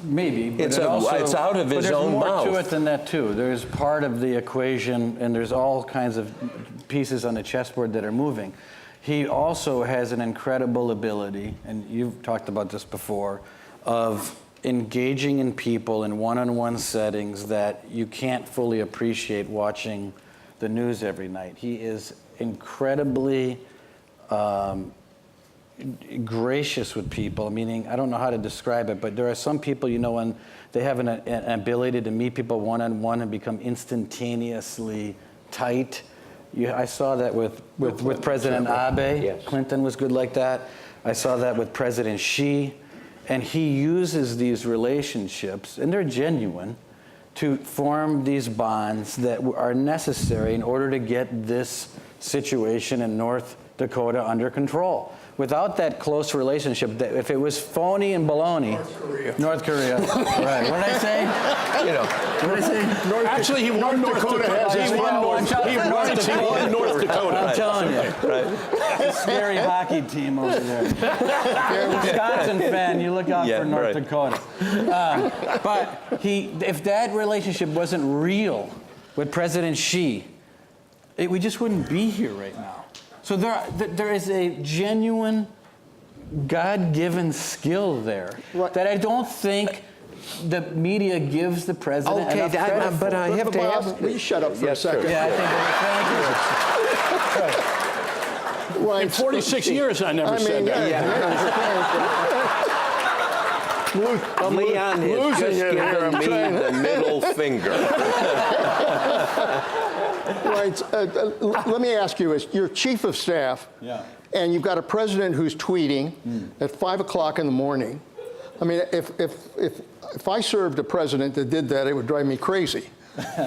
maybe, but It's it's out of his own mouth. There's more to mouth. it than that, too. There's part of the equation, and there's all kinds of pieces on the chessboard that are moving. He also has an incredible ability, and you've talked about this before, of engaging in people in one-on-one settings that you can't fully appreciate watching the news every night. He is incredibly gracious with people, meaning, I don't know how to describe it, but there are some people, you know, when they have an ability to meet people one-on-one and become instantaneously tight. I saw that with President Abe. Yes. Clinton was good like that. I saw that with President Xi. And he uses these relationships, and they're genuine, to form these bonds that are necessary in order to get this situation in North Dakota under control. Without that close relationship, if it was phony and baloney, North Korea. Right. What did I say? You know, What did I say? Actually, he won North Dakota. He won North Dakota. I'm telling you. Right. Scary hockey team over there. Wisconsin fan, you look out for North Dakota. But if that relationship wasn't real with President Xi, we just wouldn't be here right now. So there is a genuine God-given skill there that I don't think the media gives the president enough credit for. but I have to ask. Will you shut up for a second? Yeah, I think Right. In 46 years, I never said that. Leon has just given me the middle finger. Right. Let me ask you, as you're chief of staff, and you've got a president who's tweeting at 5 o'clock in the morning. I mean, if I served a president that did that, it would drive me crazy.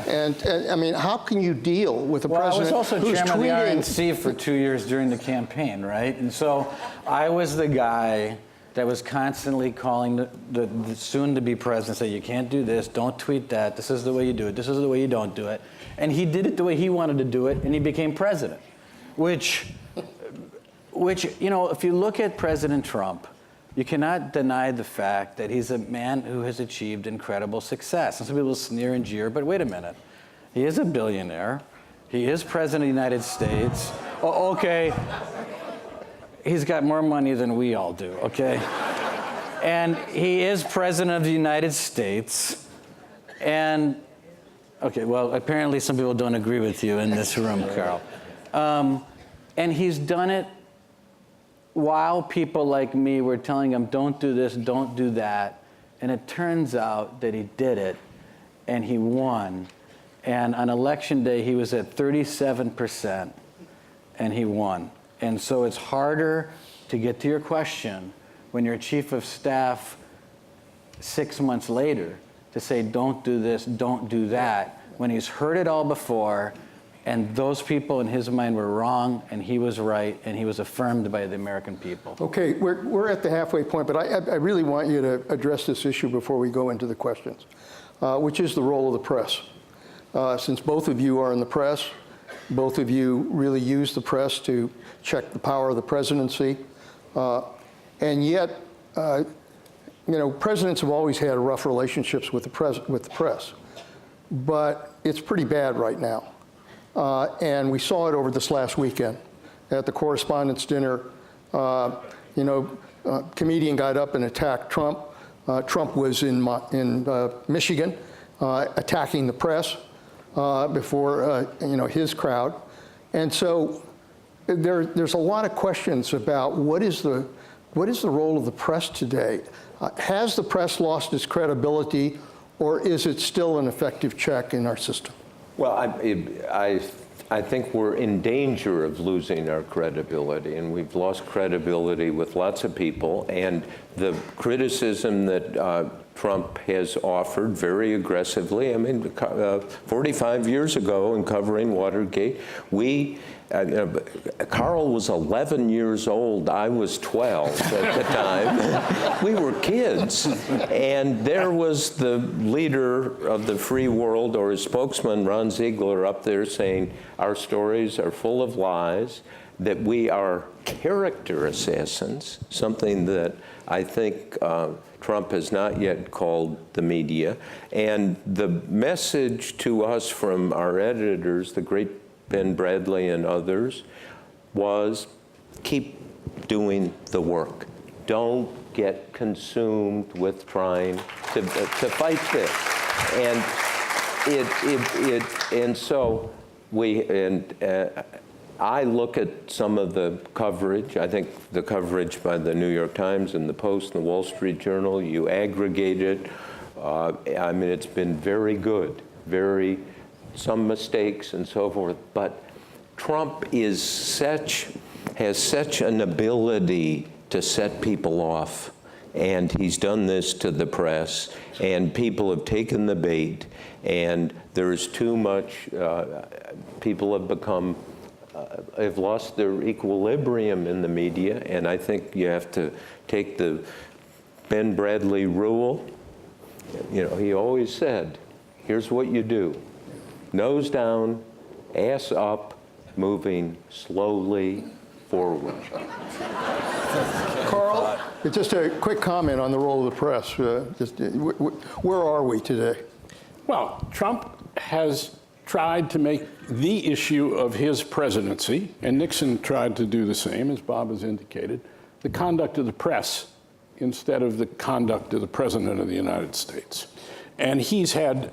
and I mean, how can you deal with a president I was also who's chairman of the tweeting? RNC for 2 years during the campaign, right? And so I was the guy that was constantly calling the soon-to-be president, say, you can't do this, don't tweet that, this is the way you do it, this is the way you don't do it. And he did it the way he wanted to do it, and he became president, which, you know, if you look at President Trump, you cannot deny the fact that he's a man who has achieved incredible success. And some people sneer and jeer, but wait a minute. He is a billionaire. He is president of the United States. Oh, okay. He's got more money than we all do, okay? And he is president of the United States. And, okay, well, apparently some people don't agree with you in this room, Carl. And he's done it while people like me were telling him, don't do this, don't do that. And it turns out that he did it, and he won. And on election day, he was at 37%, and he won. And so it's harder to get to your question when you're chief of staff 6 months later to say, don't do this, don't do that, when he's heard it all before, and those people in his mind were wrong, and he was right, and he was affirmed by the American people. Okay, we're at the halfway point, but I really want you to address this issue before we go into the questions, which is the role of the press. since both of you are in the press, both of you really use the press to check the power of the presidency. And yet, presidents have always had rough relationships with the press. But it's pretty bad right now. And we saw it over this last weekend at the Correspondents' Dinner. Comedian got up and attacked Trump. Trump was in Michigan attacking the press before his crowd. And so there's a lot of questions about what is the role of the press today? Has the press lost its credibility, or is it still an effective check in our system? Well, I think we're in danger of losing our credibility, and we've lost credibility with lots of people. And the criticism that Trump has offered very aggressively, 45 years ago in covering Watergate, Carl was 11 years old. I was 12 at the time. We were kids. And there was the leader of the free world, or his spokesman, Ron Ziegler, up there saying our stories are full of lies, that we are character assassins, something that I think Trump has not yet called the media. And the message to us from our editors, the great Ben Bradley and others, was keep doing the work. Don't get consumed with trying to fight this. And I look at some of the coverage. I think the coverage by the New York Times and the Post and the Wall Street Journal, you aggregate it. It's been very good, some mistakes and so forth, but Trump has such an ability to set people off, and he's done this to the press, and people have taken the bait, and there's too much, people have lost their equilibrium in the media, and I think you have to take the Ben Bradley rule. He always said, here's what you do. Nose down, ass up, moving slowly forward. Carl, just a quick comment on the role of the press. Where are we today? Well, Trump has tried to make the issue of his presidency, and Nixon tried to do the same, as Bob has indicated, the conduct of the press instead of the conduct of the President of the United States. And he's had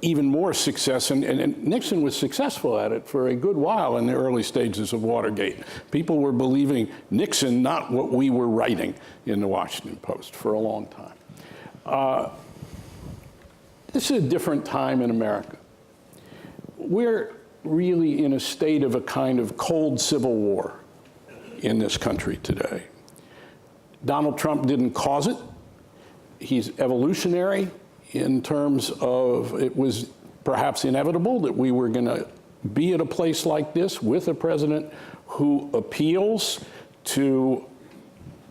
even more success, and Nixon was successful at it for a good while in the early stages of Watergate. People were believing Nixon, not what we were writing in the Washington Post for a long time. This is a different time in America. We're really in a state of a kind of cold civil war in this country today. Donald Trump didn't cause it. He's evolutionary in terms of it was perhaps inevitable that we were going to be at a place like this with a president who appeals to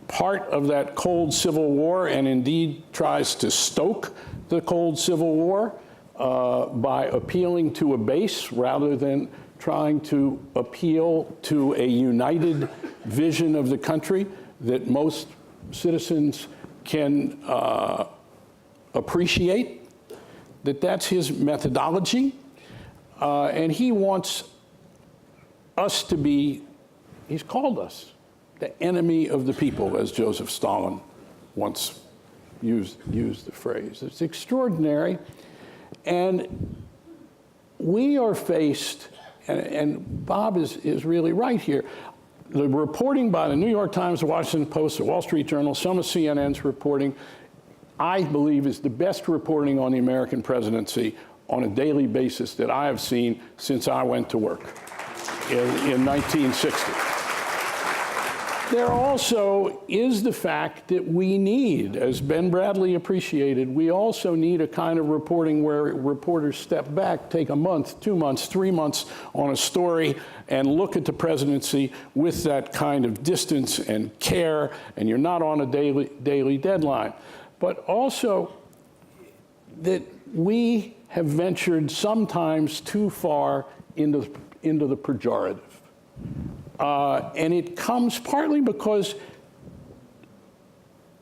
part of that cold civil war and indeed tries to stoke the cold civil war by appealing to a base rather than trying to appeal to a united vision of the country that most citizens can appreciate. That's his methodology. And he wants us to be, he's called us the enemy of the people, as Joseph Stalin once used the phrase. It's extraordinary. And we are faced, and Bob is really right here, the reporting by the New York Times, the Washington Post, the Wall Street Journal, some of CNN's reporting, I believe is the best reporting on the American presidency on a daily basis that I have seen since I went to work in 1960. There also is the fact that we need, as Ben Bradley appreciated, we also need a kind of reporting where reporters step back, take a month, 2 months, 3 months on a story and look at the presidency with that kind of distance and care, and you're not on a daily deadline. But also that we have ventured sometimes too far into the pejorative. And it comes partly because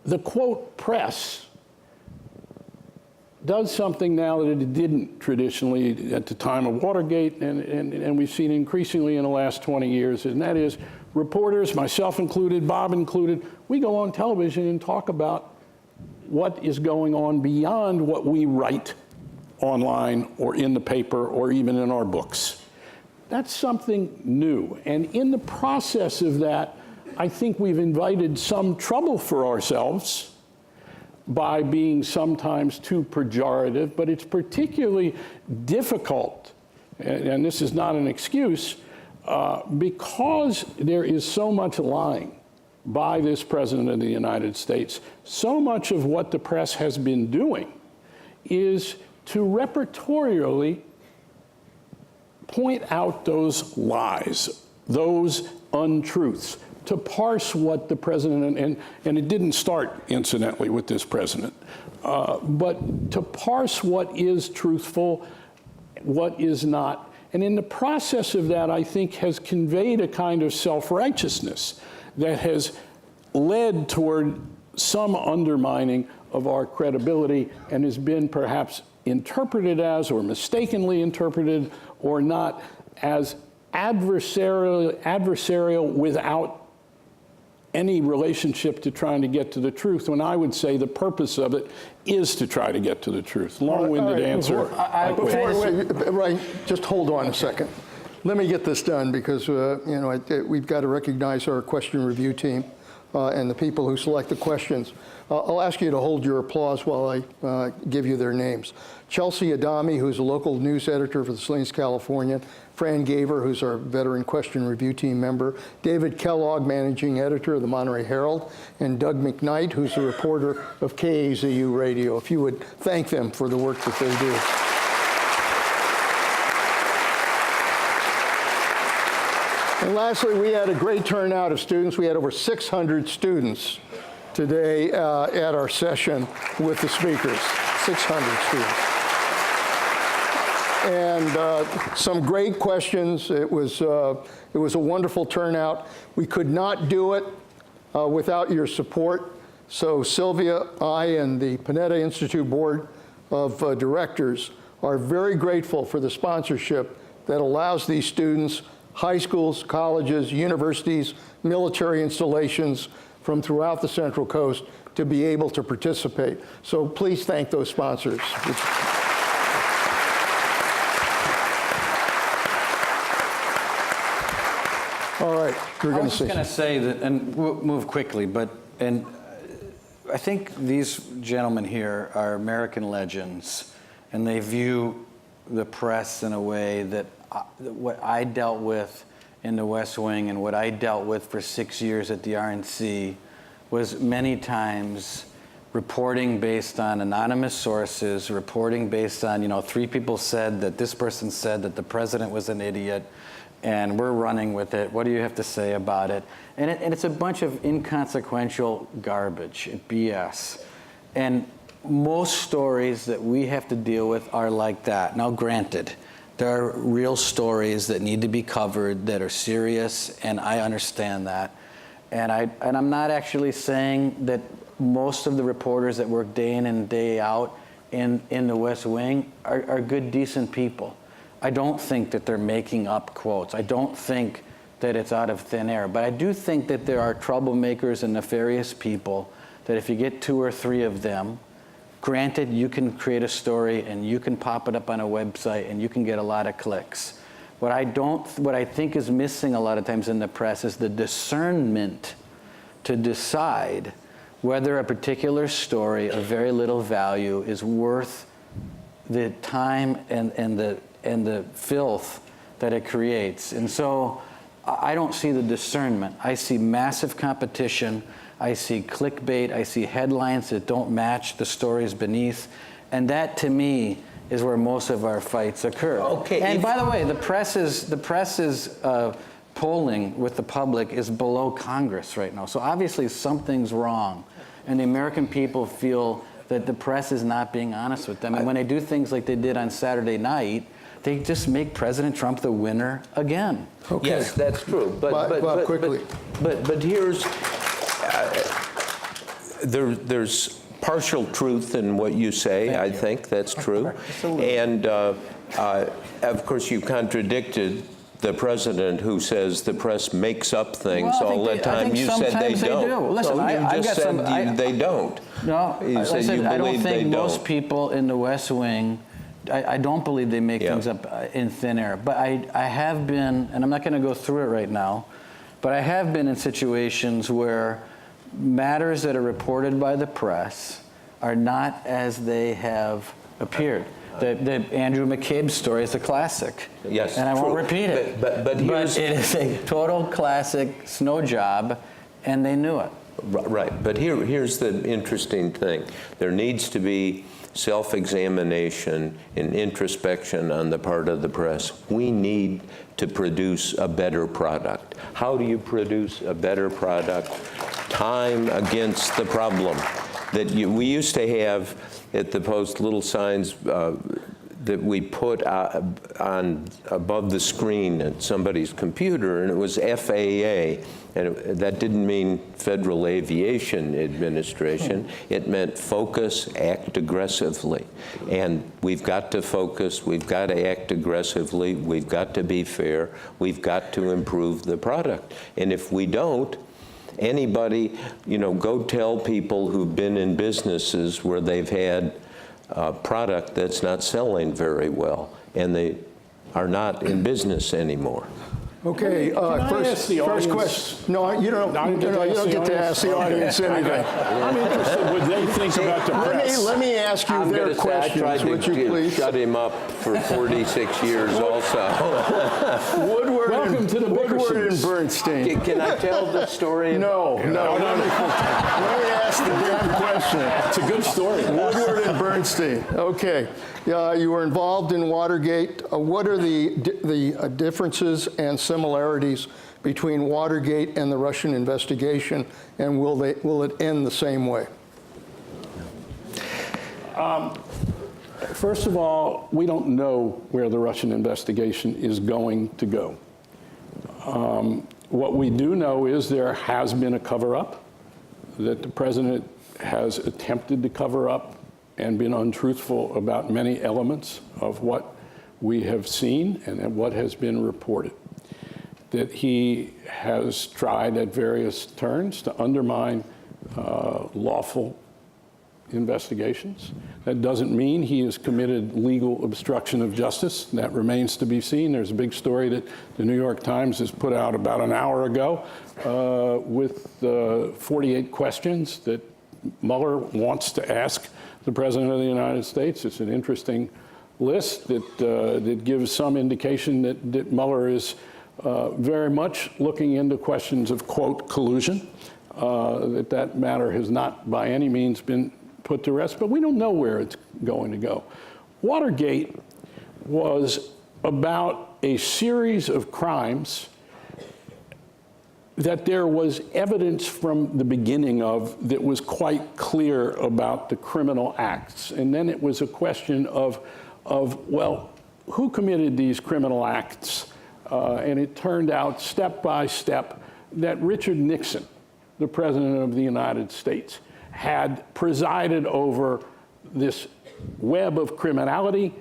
the quote press does something now that it didn't traditionally at the time of Watergate, and we've seen increasingly in the last 20 years, and that is reporters, myself included, Bob included, we go on television and talk about what is going on beyond what we write online or in the paper or even in our books. That's something new. And in the process of that, I think we've invited some trouble for ourselves by being sometimes too pejorative, but it's particularly difficult, and this is not an excuse, because there is so much lying by this President of the United States. So much of what the press has been doing is to repertorially point out those lies, those untruths, to parse what the president, and it didn't start, incidentally, with this president, but to parse what is truthful, what is not. And in the process of that, I think, has conveyed a kind of self-righteousness that has led toward some undermining of our credibility and has been perhaps interpreted as, or mistakenly interpreted, or not as adversarial without any relationship to trying to get to the truth, when I would say the purpose of it is to try to get to the truth. Long-winded answer. Right, just hold on a second. Let me get this done, because we've got to recognize our question review team and the people who select the questions. I'll ask you to hold your applause while I give you their names. Chelsea Adami, who's a local news editor for the Salinas Californian. Fran Gaver, who's our veteran question review team member. David Kellogg, managing editor of the Monterey Herald. And Doug McKnight, who's a reporter of KAZU Radio. If you would thank them for the work that they do. And lastly, we had a great turnout of students. We had over 600 students today at our session with the speakers, 600 students. And some great questions. It was a wonderful turnout. We could not do it without your support. So Sylvia, I, and the PANETTA Institute Board of Directors are very grateful for the sponsorship that allows these students, high schools, colleges, universities, military installations from throughout the Central Coast to be able to participate. So please thank those sponsors. All right, you're going to say. I was going to say that, and we'll move quickly, and I think these gentlemen here are American legends, and they view the press in a way that what I dealt with in the West Wing and what I dealt with for 6 years at the RNC was many times reporting based on anonymous sources, reporting based on, 3 people said that this person said that the president was an idiot, and we're running with it. What do you have to say about it? And it's a bunch of inconsequential garbage, BS. And most stories that we have to deal with are like that. Now, granted, there are real stories that need to be covered that are serious, and I understand that. And I'm not actually saying that most of the reporters that work day in and day out in the West Wing are good, decent people. I don't think that they're making up quotes. I don't think that it's out of thin air. But I do think that there are troublemakers and nefarious people that if you get 2 or 3 of them, granted, you can create a story and you can pop it up on a website and you can get a lot of clicks. What I think is missing a lot of times in the press is the discernment to decide whether a particular story of very little value is worth the time and the filth that it creates. And so I don't see the discernment. I see massive competition. I see clickbait. I see headlines that don't match the stories beneath. And that, to me, is where most of our fights occur. Okay. And by the way, the press's polling with the public is below Congress right now. So obviously something's wrong. And the American people feel that the press is not being honest with them. And when they do things like they did on Saturday night, they just make President Trump the winner again. Okay. Yes, that's true. But quickly. But here's there's partial truth in what you say. I think that's true. Absolutely. And of course, you contradicted the president who says the press makes up things Well, I all think the they- I time. think You said they sometimes they don't. do. Listen, No, you I've just got said some- they don't. No, You I said said you I don't believe think they most don't. people in the West Wing, I don't believe they make Yeah. things up in thin air. But I have been, and I'm not going to go through it right now, but I have been in situations where matters that are reported by the press are not as they have appeared. The Andrew McCabe story is a classic. Yes, and I true. won't repeat it. But here's- it is a total classic snow job, and they knew it. Right, but here's the interesting thing. There needs to be self-examination and introspection on the part of the press. We need to produce a better product. How do you produce a better product? Time against the problem. We used to have at the Post little signs that we put on above the screen at somebody's computer, and it was FAA. And that didn't mean Federal Aviation Administration. It meant focus, act aggressively. And we've got to focus, we've got to act aggressively, we've got to be fair, we've got to improve the product. And if we don't, anybody, go tell people who've been in businesses where they've had a product that's not selling very well, and they are not in business anymore. Okay, Can I ask first the audience- question. No, you don't get to ask the audience anything. I'm interested what they think about the press. Let me ask you I'm their going to say I questions, tried would you to please? shut him up for 46 years also. Woodward Welcome to the Woodward and Bickersons. Bernstein. Can I tell the story? No. Let me ask the damn question. It's a good story. Woodward and Bernstein. Okay. You were involved in Watergate. What are the differences and similarities between Watergate and the Russian investigation, and will it end the same way? First of all, we don't know where the Russian investigation is going to go. What we do know is there has been a cover-up, that the president has attempted to cover up and been untruthful about many elements of what we have seen and what has been reported. That he has tried at various turns to undermine lawful investigations. That doesn't mean he has committed legal obstruction of justice. That remains to be seen. There's a big story that the New York Times has put out about an hour ago with 48 questions that Mueller wants to ask the President of the United States. It's an interesting list that gives some indication that Mueller is very much looking into questions of, quote, collusion, that matter has not by any means been put to rest, but we don't know where it's going to go. Watergate was about a series of crimes that there was evidence from the beginning of that was quite clear about the criminal acts. And then it was a question of well, who committed these criminal acts? And it turned out step by step that Richard Nixon, the President of the United States, had presided over this web of criminality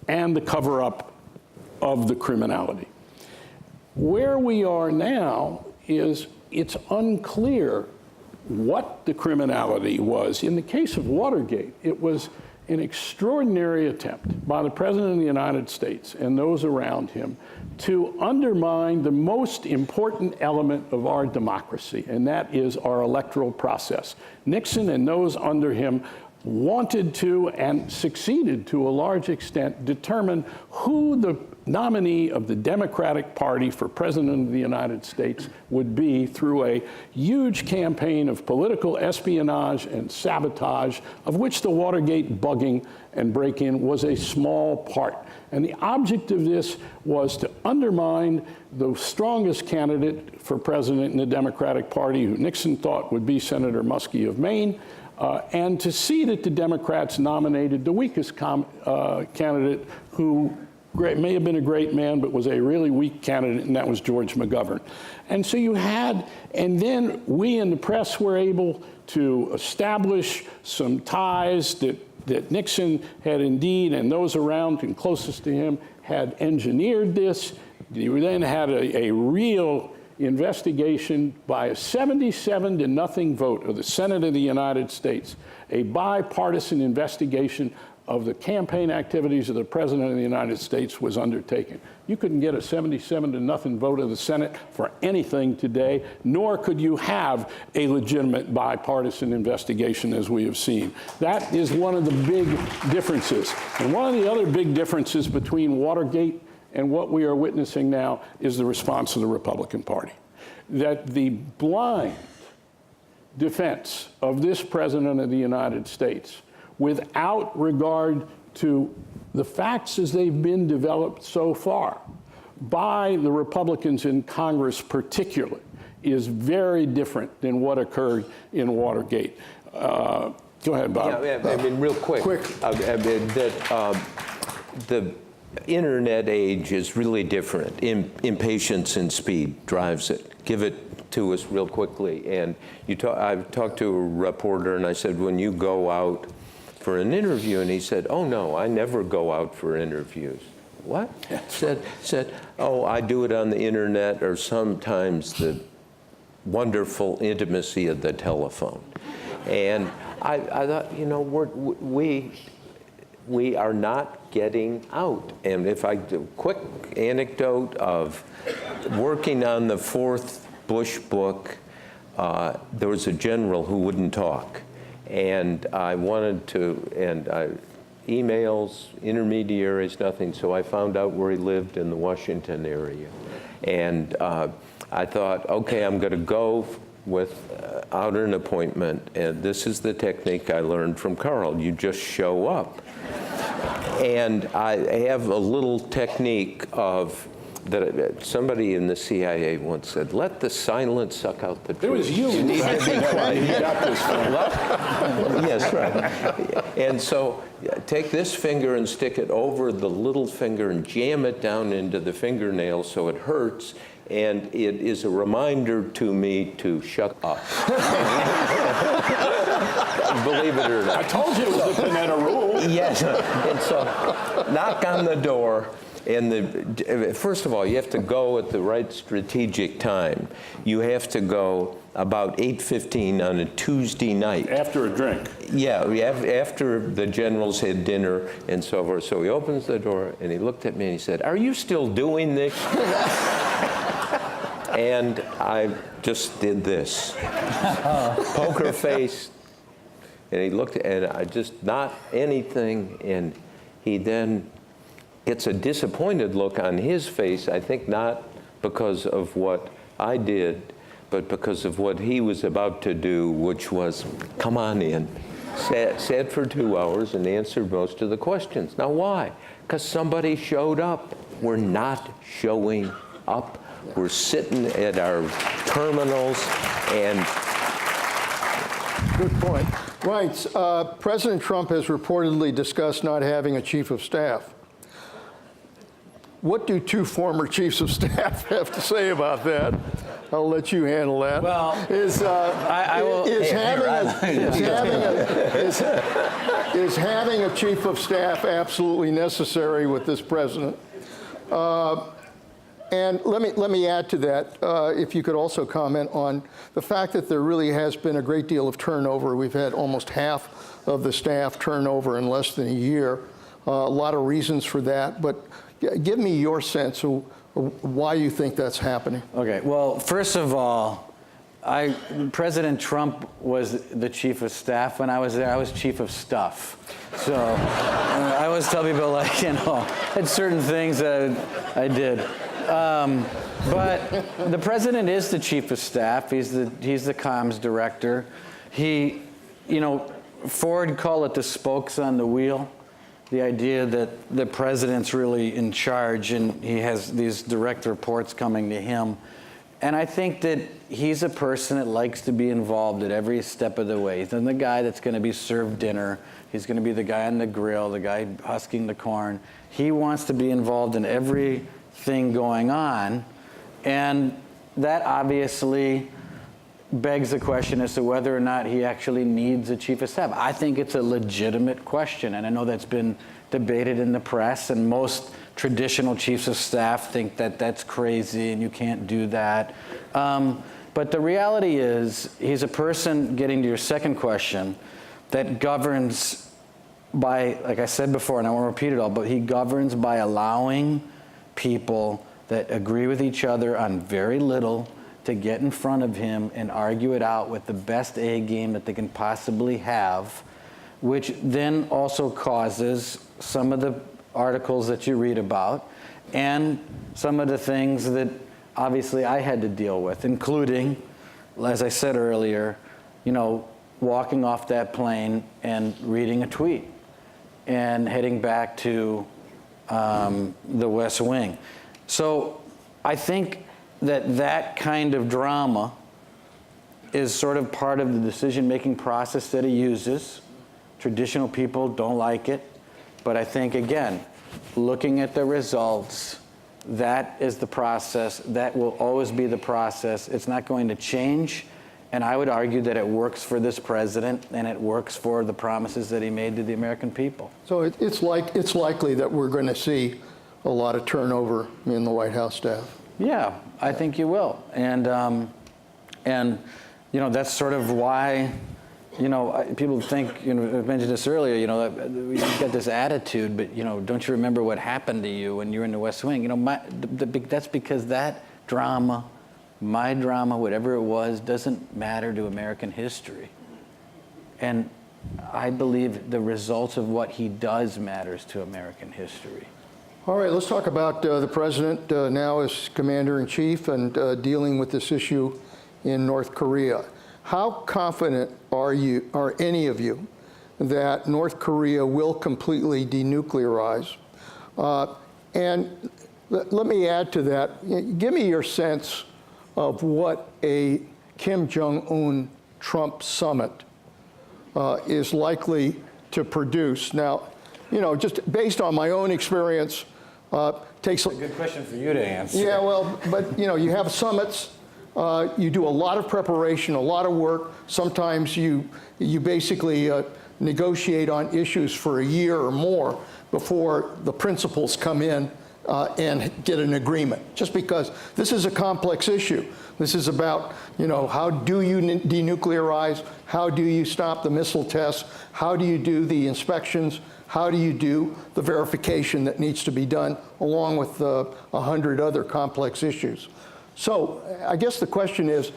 and the cover-up of the criminality. Where we are now is it's unclear what the criminality was. In the case of Watergate, it was an extraordinary attempt by the President of the United States and those around him to undermine the most important element of our democracy, and that is our electoral process. Nixon and those under him wanted to, and succeeded to a large extent, determine who the nominee of the Democratic Party for President of the United States would be through a huge campaign of political espionage and sabotage, of which the Watergate bugging and break-in was a small part. And the object of this was to undermine the strongest candidate for president in the Democratic Party, who Nixon thought would be Senator Muskie of Maine, and to see that the Democrats nominated the weakest candidate, who may have been a great man, but was a really weak candidate, and that was George McGovern. And so you had, and then we in the press were able to establish some ties that Nixon had indeed, and those around and closest to him, had engineered this. You then had a real investigation by a 77-0 vote of the Senate of the United States, a bipartisan investigation of the campaign activities of the President of the United States was undertaken. You couldn't get a 77-0 vote of the Senate for anything today, nor could you have a legitimate bipartisan investigation as we have seen. That is one of the big differences. And one of the other big differences between Watergate and what we are witnessing now is the response of the Republican Party. That the blind defense of this President of the United States, without regard to the facts as they've been developed so far by the Republicans in Congress particularly, is very different than what occurred in Watergate. Go ahead, Bob. Yeah, I mean, real quick. The internet age is really different. Impatience and speed drives it. Give it to us real quickly. And I've talked to a reporter, and I said, when you go out for an interview, and he said, oh no, I never go out for interviews. What? said, oh, I do it on the internet, or sometimes the wonderful intimacy of the telephone. And I thought, you know, we are not getting out. And if I do a quick anecdote of working on the fourth Bush book, there was a general who wouldn't talk. And I wanted to, emails, intermediaries, nothing. So I found out where he lived in the Washington area. And I thought, okay, I'm going to go without an appointment. And this is the technique I learned from Carl. You just show up. And I have a little technique of that somebody in the CIA once said, let the silence suck out the truth. It was you. You need to be quiet. You got this one. Yes, right. And so take this finger and stick it over the little finger and jam it down into the fingernail so it hurts. And it is a reminder to me to shut up. Believe it or not. I told you it was the Panetta rule. Yes. And so knock on the door. And first of all, you have to go at the right strategic time. You have to go about 8:15 on a Tuesday night. After a drink. Yeah, after the generals had dinner and so forth. So he opens the door and he looked at me and he said, "Are you still doing this?" And I just did this. Poker face. And he looked, and I just, not anything. And he then gets a disappointed look on his face, I think not because of what I did, but because of what he was about to do, which was, come on in. Sat for 2 hours and answered most of the questions. Now why? Because somebody showed up. We're not showing up. We're sitting at our terminals and... Good point. Right. President Trump has reportedly discussed not having a chief of staff. What do two former chiefs of staff have to say about that? I'll let you handle that. Well, is having a chief of staff absolutely necessary with this president? And let me add to that, if you could also comment on the fact that there really has been a great deal of turnover. We've had almost half of the staff turnover in less than a year. A lot of reasons for that, but give me your sense of why you think that's happening. Okay, well, first of all, President Trump was the chief of staff. When I was there, I was chief of stuff. So I always tell people, like, you know, had certain things that I did. But the president is the chief of staff. He's the comms director. He, you know, Ford called it the spokes on the wheel. The idea that the president's really in charge and he has these direct reports coming to him. And I think that he's a person that likes to be involved at every step of the way. He's the guy that's going to be served dinner. He's going to be the guy on the grill, the guy husking the corn. He wants to be involved in everything going on. And that obviously begs the question as to whether or not he actually needs a chief of staff. I think it's a legitimate question, and I know that's been debated in the press, and most traditional chiefs of staff think that that's crazy and you can't do that. But the reality is, he's a person, getting to your second question, that governs by, like I said before, and I won't repeat it all, but he governs by allowing people that agree with each other on very little to get in front of him and argue it out with the best A game that they can possibly have, which then also causes some of the articles that you read about and some of the things that obviously I had to deal with, including, as I said earlier, walking off that plane and reading a tweet and heading back to the West Wing. So I think that kind of drama is sort of part of the decision-making process that he uses. Traditional people don't like it. But I think, again, looking at the results, that is the process. That will always be the process. It's not going to change. And I would argue that it works for this president, and it works for the promises that he made to the American people. So it's likely that we're going to see a lot of turnover in the White House staff. Yeah, I think you will. And that's sort of why, people think, I mentioned this earlier, you've got this attitude, but, don't you remember what happened to you when you were in the West Wing? That's because that drama, my drama, whatever it was, doesn't matter to American history. And I believe the results of what he does matters to American history. All right, let's talk about the president now as commander-in-chief and dealing with this issue in North Korea. How confident are any of you that North Korea will completely denuclearize? And let me add to that. Give me your sense of what a Kim Jong-un Trump summit is likely to produce. Now, just based on my own experience, takes a good question for you to answer. Yeah, well, but you have summits. You do a lot of preparation, a lot of work. Sometimes you basically negotiate on issues for a year or more before the principals come in and get an agreement. Just because this is a complex issue. This is about, how do you denuclearize? How do you stop the missile tests? How do you do the inspections? How do you do the verification that needs to be done, along with 100 other complex issues? So I guess the question is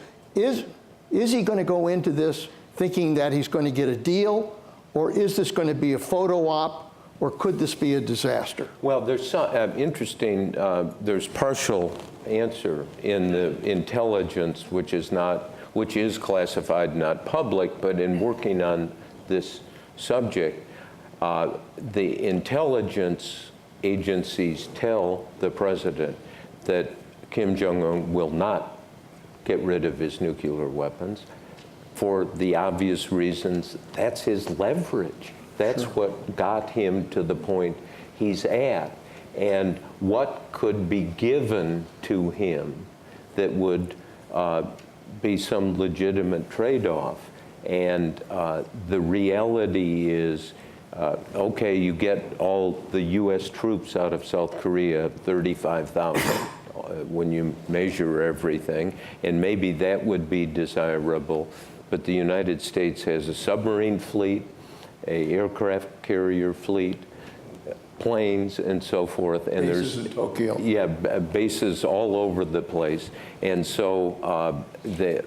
he going to go into this thinking that he's going to get a deal, or is this going to be a photo op, or could this be a disaster? Well, there's some interesting, there's partial answer in the intelligence, which is classified, not public, but in working on this subject, the intelligence agencies tell the president that Kim Jong-un will not get rid of his nuclear weapons for the obvious reasons. That's his leverage. That's what got him to the point he's at. And what could be given to him that would be some legitimate trade-off. And the reality is, okay, you get all the U.S. troops out of South Korea, 35,000, when you measure everything, and maybe that would be desirable. But the United States has a submarine fleet, a aircraft carrier fleet, planes, and so forth. And bases in Tokyo. Yeah, bases all over the place. And so the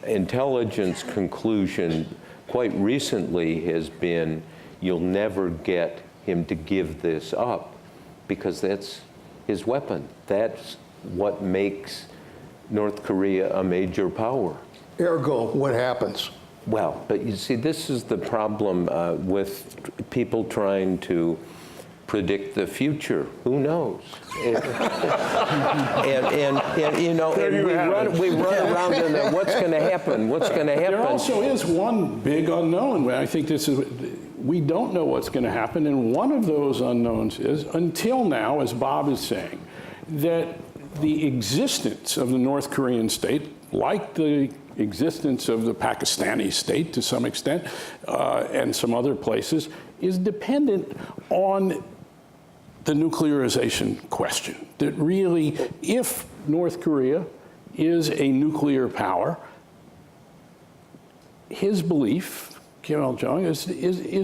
intelligence conclusion quite recently has been, you'll never get him to give this up, because that's his weapon. That's what makes North Korea a major power. Ergo, what happens? Well, but you see, this is the problem with people trying to predict the future. Who knows? and you know, and we run around in there. What's going to happen? What's going to happen? There also is one big unknown. I think we don't know what's going to happen, and one of those unknowns is, until now, as Bob is saying, that the existence of the North Korean state, like the existence of the Pakistani state to some extent, and some other places, is dependent on the nuclearization question. That really, if North Korea is a nuclear power, his belief, Kim Il-jung, is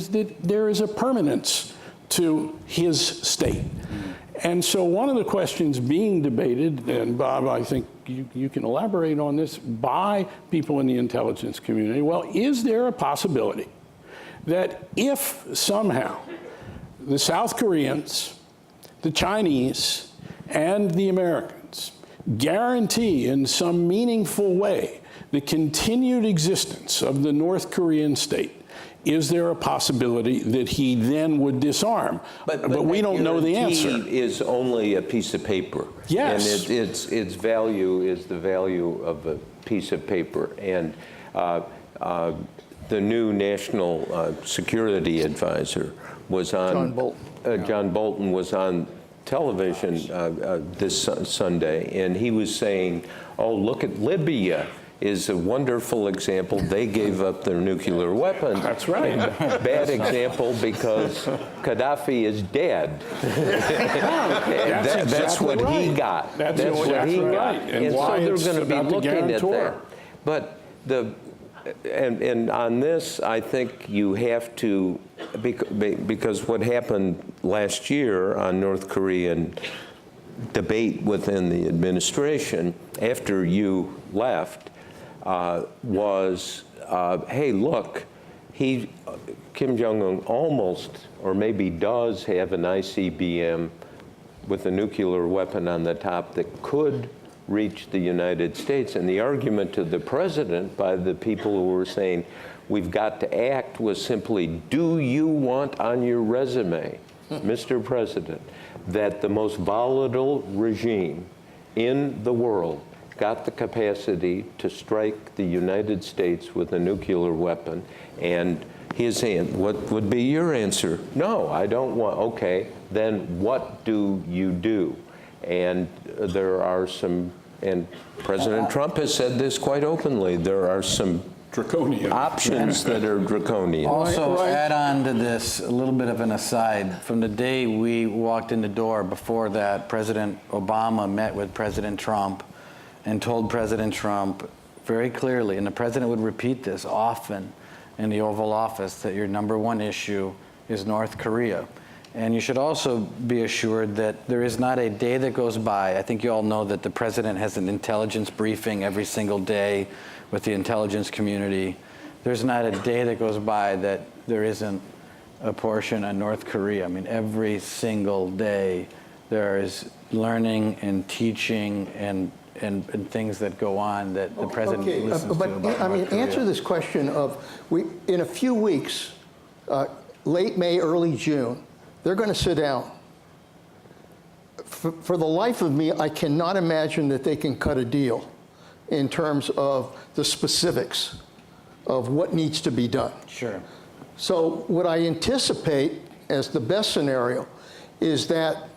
that there is a permanence to his state. And so one of the questions being debated, and Bob, I think you can elaborate on this, by people in the intelligence community, well, is there a possibility that if somehow the South Koreans, the Chinese, and the Americans guarantee in some meaningful way the continued existence of the North Korean state, is there a possibility that he then would disarm? But we don't know the answer. Is only a piece of paper. Yes. And its value is the value of a piece of paper. And the new national security advisor was on. John Bolton. John Bolton was on television this Sunday, and he was saying, oh, look at Libya is a wonderful example. They gave up their nuclear weapons. That's right. Bad example because Gaddafi is dead. That's what he got. That's what he got. And so they're going to be looking at that. But and on this, I think you have to, because what happened last year on North Korean debate within the administration after you left was, hey, look, Kim Jong-un almost, or maybe does have an ICBM with a nuclear weapon on the top that could reach the United States. And the argument to the president by the people who were saying, we've got to act, was simply, do you want on your resume, Mr. President, that the most volatile regime in the world got the capacity to strike the United States with a nuclear weapon? And his answer, what would be your answer? No, I don't want. Okay, then what do you do? And there are some, and President Trump has said this quite openly, there are some draconian options that are draconian. Also, add on to this a little bit of an aside. From the day we walked in the door, before that, President Obama met with President Trump and told President Trump very clearly, and the president would repeat this often in the Oval Office, that your #1 issue is North Korea. And you should also be assured that there is not a day that goes by. I think you all know that the president has an intelligence briefing every single day with the intelligence community. There's not a day that goes by that there isn't a portion on North Korea. I mean, every single day there is learning and teaching and things that go on that the president listens to about I mean, North Korea. answer this question of, in a few weeks, late May, early June, they're going to sit down. For the life of me, I cannot imagine that they can cut a deal in terms of the specifics of what needs to be done. Sure. So what I anticipate as the best scenario is that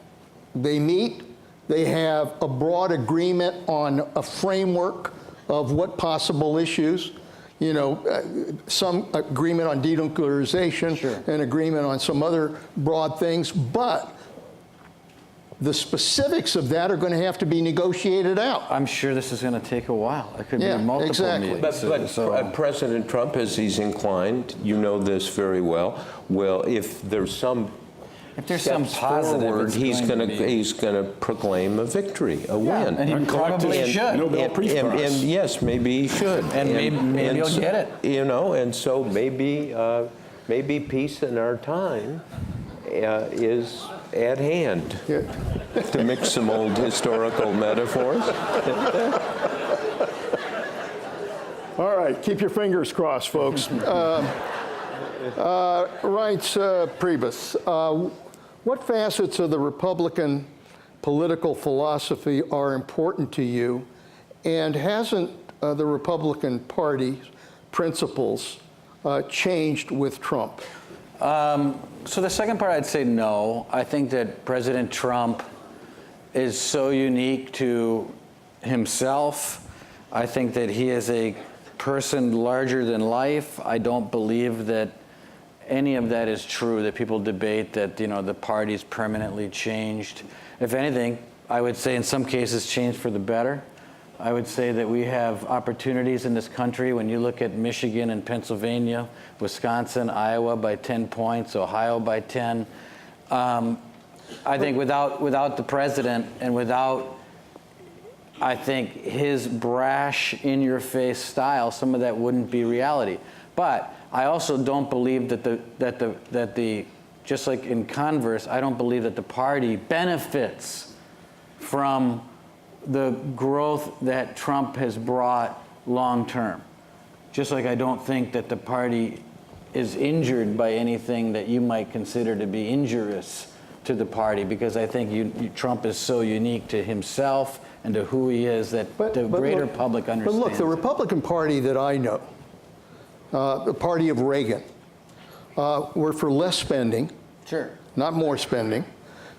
they meet, they have a broad agreement on a framework of what possible issues, you know, some agreement on denuclearization, Sure. an agreement on some other broad things, but the specifics of that are going to have to be negotiated out. I'm sure this is going to take a while. It could Yeah, be multiple exactly. meetings. But President Trump, as he's inclined, you know this very well, if there's some steps positive, forward, it's he's going to be- he's going to proclaim a victory, a win. and he probably should. Nobel Peace And Prize. yes, maybe he should. And maybe he'll so- get it. You know, and so maybe peace in our time is at hand, to mix some old historical metaphors. All right, keep your fingers crossed, folks. Reince Priebus, What facets of the Republican political philosophy are important to you, and hasn't the Republican Party's principles changed with Trump? So the second part, I'd say no. I think that President Trump is so unique to himself. I think that he is a person larger than life. I don't believe that any of that is true, that people debate that, you know, the party's permanently changed. If anything, I would say in some cases changed for the better. I would say that we have opportunities in this country. When you look at Michigan and Pennsylvania, Wisconsin, Iowa by 10 points, Ohio by 10. I think without the president and without, I think, his brash, in-your-face style, some of that wouldn't be reality. But I also don't believe that the just like in converse, I don't believe that the party benefits from the growth that Trump has brought long term. Just like I don't think that the party is injured by anything that you might consider to be injurious to the party, because I think Trump is so unique to himself and to who he is that the greater public understands. But look, the Republican Party that I know, the party of Reagan, were for less spending, sure, not more spending.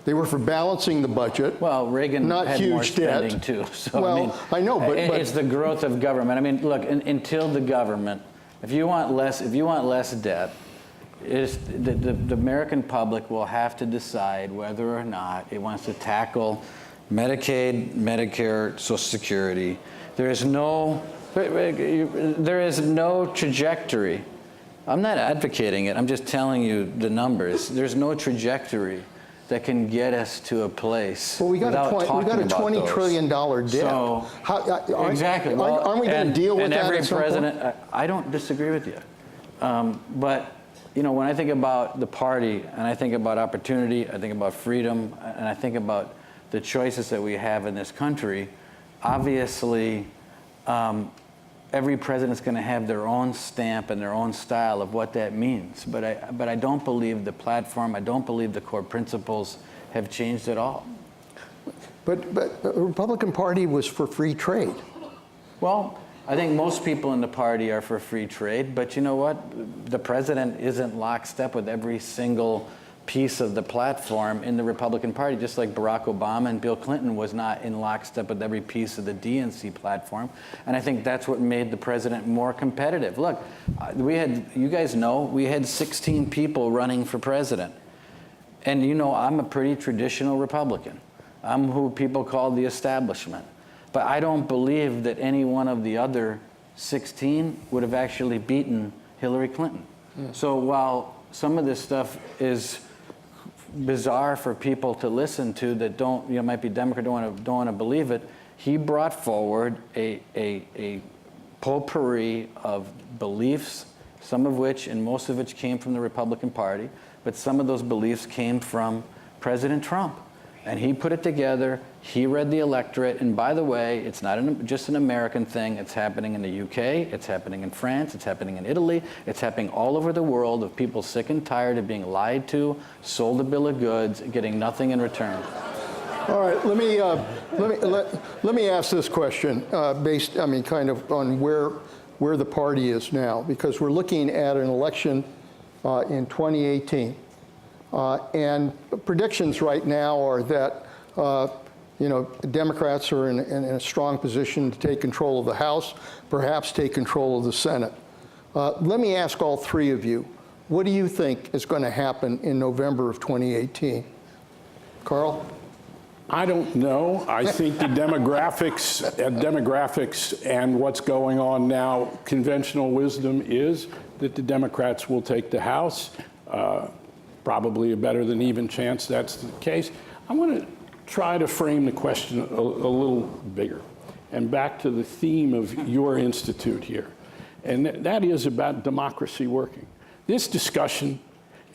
They were for balancing the budget. Well, Reagan not had huge more spending debt. too. So Well, I mean, I know, but it's the growth of government. I mean, look, until the government, if you want less debt, the American public will have to decide whether or not it wants to tackle Medicaid, Medicare, Social Security. There is no trajectory. I'm not advocating it. I'm just telling you the numbers. There's no trajectory that can get us to a place. Well, we got a $20 trillion debt. So, exactly. Aren't we going to deal with and that every at some president, point? I don't disagree with you. But you know, when I think about the party, and I think about opportunity, I think about freedom, and I think about the choices that we have in this country, obviously, every president's going to have their own stamp and their own style of what that means. But I don't believe the platform, I don't believe the core principles have changed at all. But the Republican Party was for free trade. Well, I think most people in the party are for free trade, but you know what? The president isn't lockstep with every single piece of the platform in the Republican Party, just like Barack Obama and Bill Clinton was not in lockstep with every piece of the DNC platform. And I think that's what made the president more competitive. Look, you guys know, we had 16 people running for president. And you know, I'm a pretty traditional Republican. I'm who people call the establishment. But I don't believe that any one of the other 16 would have actually beaten Hillary Clinton. Yeah. So while some of this stuff is bizarre for people to listen to that don't, you know, might be Democrat, don't want to believe it, he brought forward a potpourri of beliefs, some of which and most of which came from the Republican Party, but some of those beliefs came from President Trump. And he put it together, he read the electorate, and by the way, it's not just an American thing, it's happening in the UK, it's happening in France, it's happening in Italy, it's happening all over the world of people sick and tired of being lied to, sold a bill of goods, getting nothing in return. All right, let me ask this question based, I mean, kind of on where the party is now, because we're looking at an election in 2018. And predictions right now are that, you know, Democrats are in a strong position to take control of the House, perhaps take control of the Senate. Let me ask all three of you, what do you think is going to happen in November of 2018? Carl? I don't know. I think the demographics and what's going on now, conventional wisdom is that the Democrats will take the House. Probably a better than even chance that's the case. I want to try to frame the question a little bigger and back to the theme of your institute here. And that is about democracy working. This discussion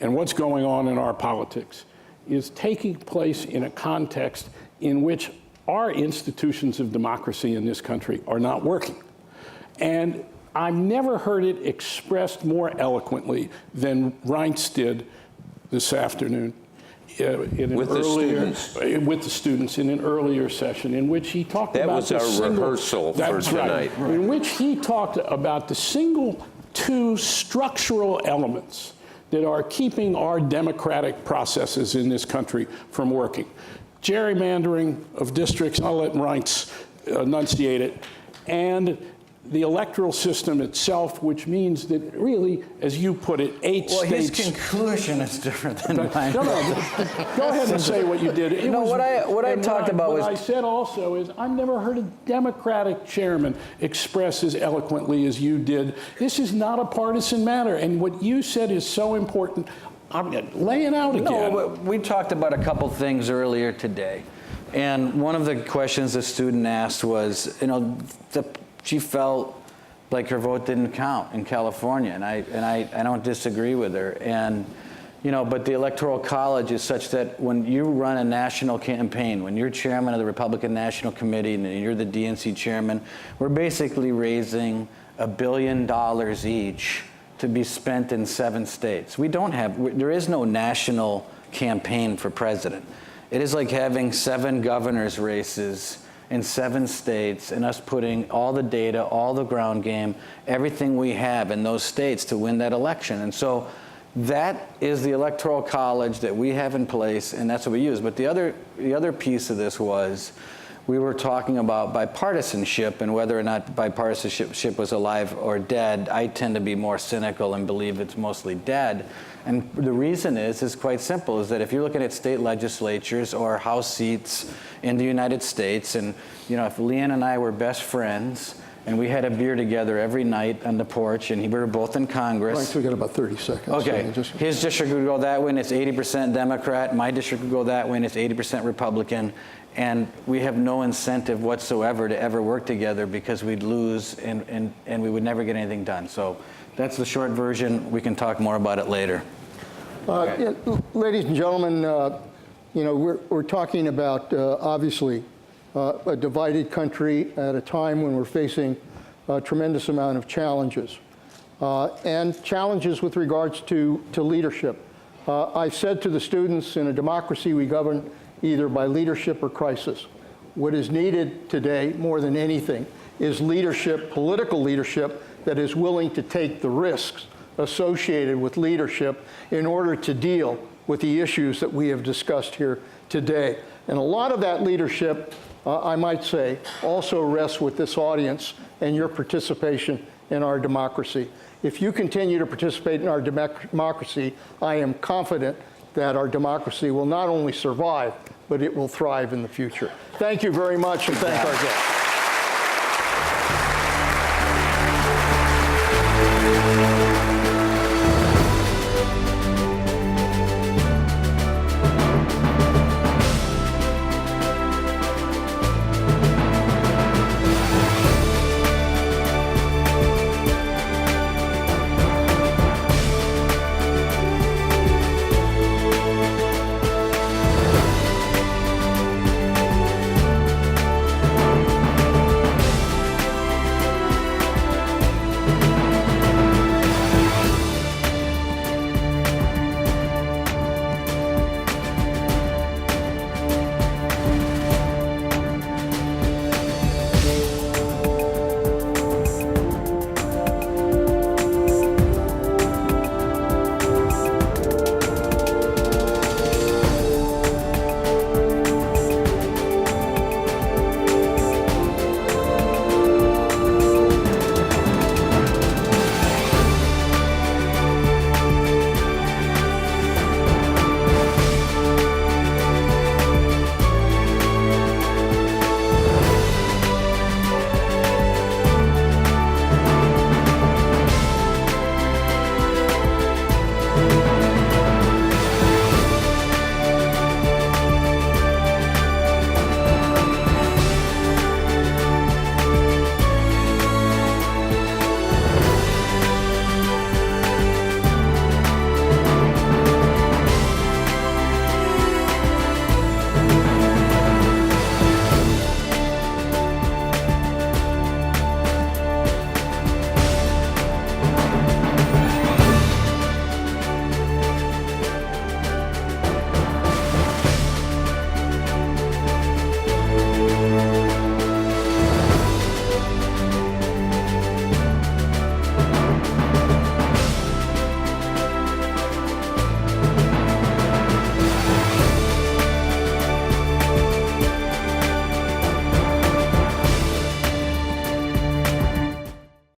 and what's going on in our politics is taking place in a context in which our institutions of democracy in this country are not working. And I've never heard it expressed more eloquently than Reince did this afternoon. in an With the earlier, students. with the students in an earlier session in which he talked That about was the our single, rehearsal for that's tonight. right, in which he talked about the single two structural elements that are keeping our democratic processes in this country from working. Gerrymandering of districts, I'll let Reince enunciate it, and the electoral system itself, which means that really, as you put it, 8 Well, his states. conclusion is different than No, mine. no, go ahead and say what you did. It No, was- what I and talked about what was- I said also is I've never heard a Democratic chairman express as eloquently as you did. This is not a partisan matter, and what you said is so important. I'm laying out again. No, but we talked about a couple things earlier today. And one of the questions the student asked was, she felt like her vote didn't count in California, and I don't disagree with her. And but the Electoral College is such that when you run a national campaign, when you're chairman of the Republican National Committee and you're the DNC chairman, we're basically raising $1 billion each to be spent in 7 states. There is no national campaign for president. It is like having 7 governors' races in 7 states and us putting all the data, all the ground game, everything we have in those states to win that election. And so that is the Electoral College that we have in place, and that's what we use. But the other piece of this was we were talking about bipartisanship and whether or not bipartisanship was alive or dead. I tend to be more cynical and believe it's mostly dead. And the reason is quite simple, is that if you're looking at state legislatures or House seats in the United States, and if Leanne and I were best friends, and we had a beer together every night on the porch, and we were both in Congress. Right, so we got about 30 seconds. Okay, so his district would go that way, and it's 80% Democrat. My district would go that way, and it's 80% Republican. And we have no incentive whatsoever to ever work together because we'd lose and we would never get anything done. So that's the short version. We can talk more about it later. Yeah, ladies and gentlemen, we're talking about, obviously, a divided country at a time when we're facing a tremendous amount of challenges, and challenges with regards to leadership. I've said to the students, in a democracy we govern either by leadership or crisis. What is needed today, more than anything, is leadership, political leadership, that is willing to take the risks associated with leadership in order to deal with the issues that we have discussed here today. And a lot of that leadership, I might say, also rests with this audience and your participation in our democracy. If you continue to participate in our democracy, I am confident that our democracy will not only survive, but it will thrive in the future. Thank you very much, and thank our guests.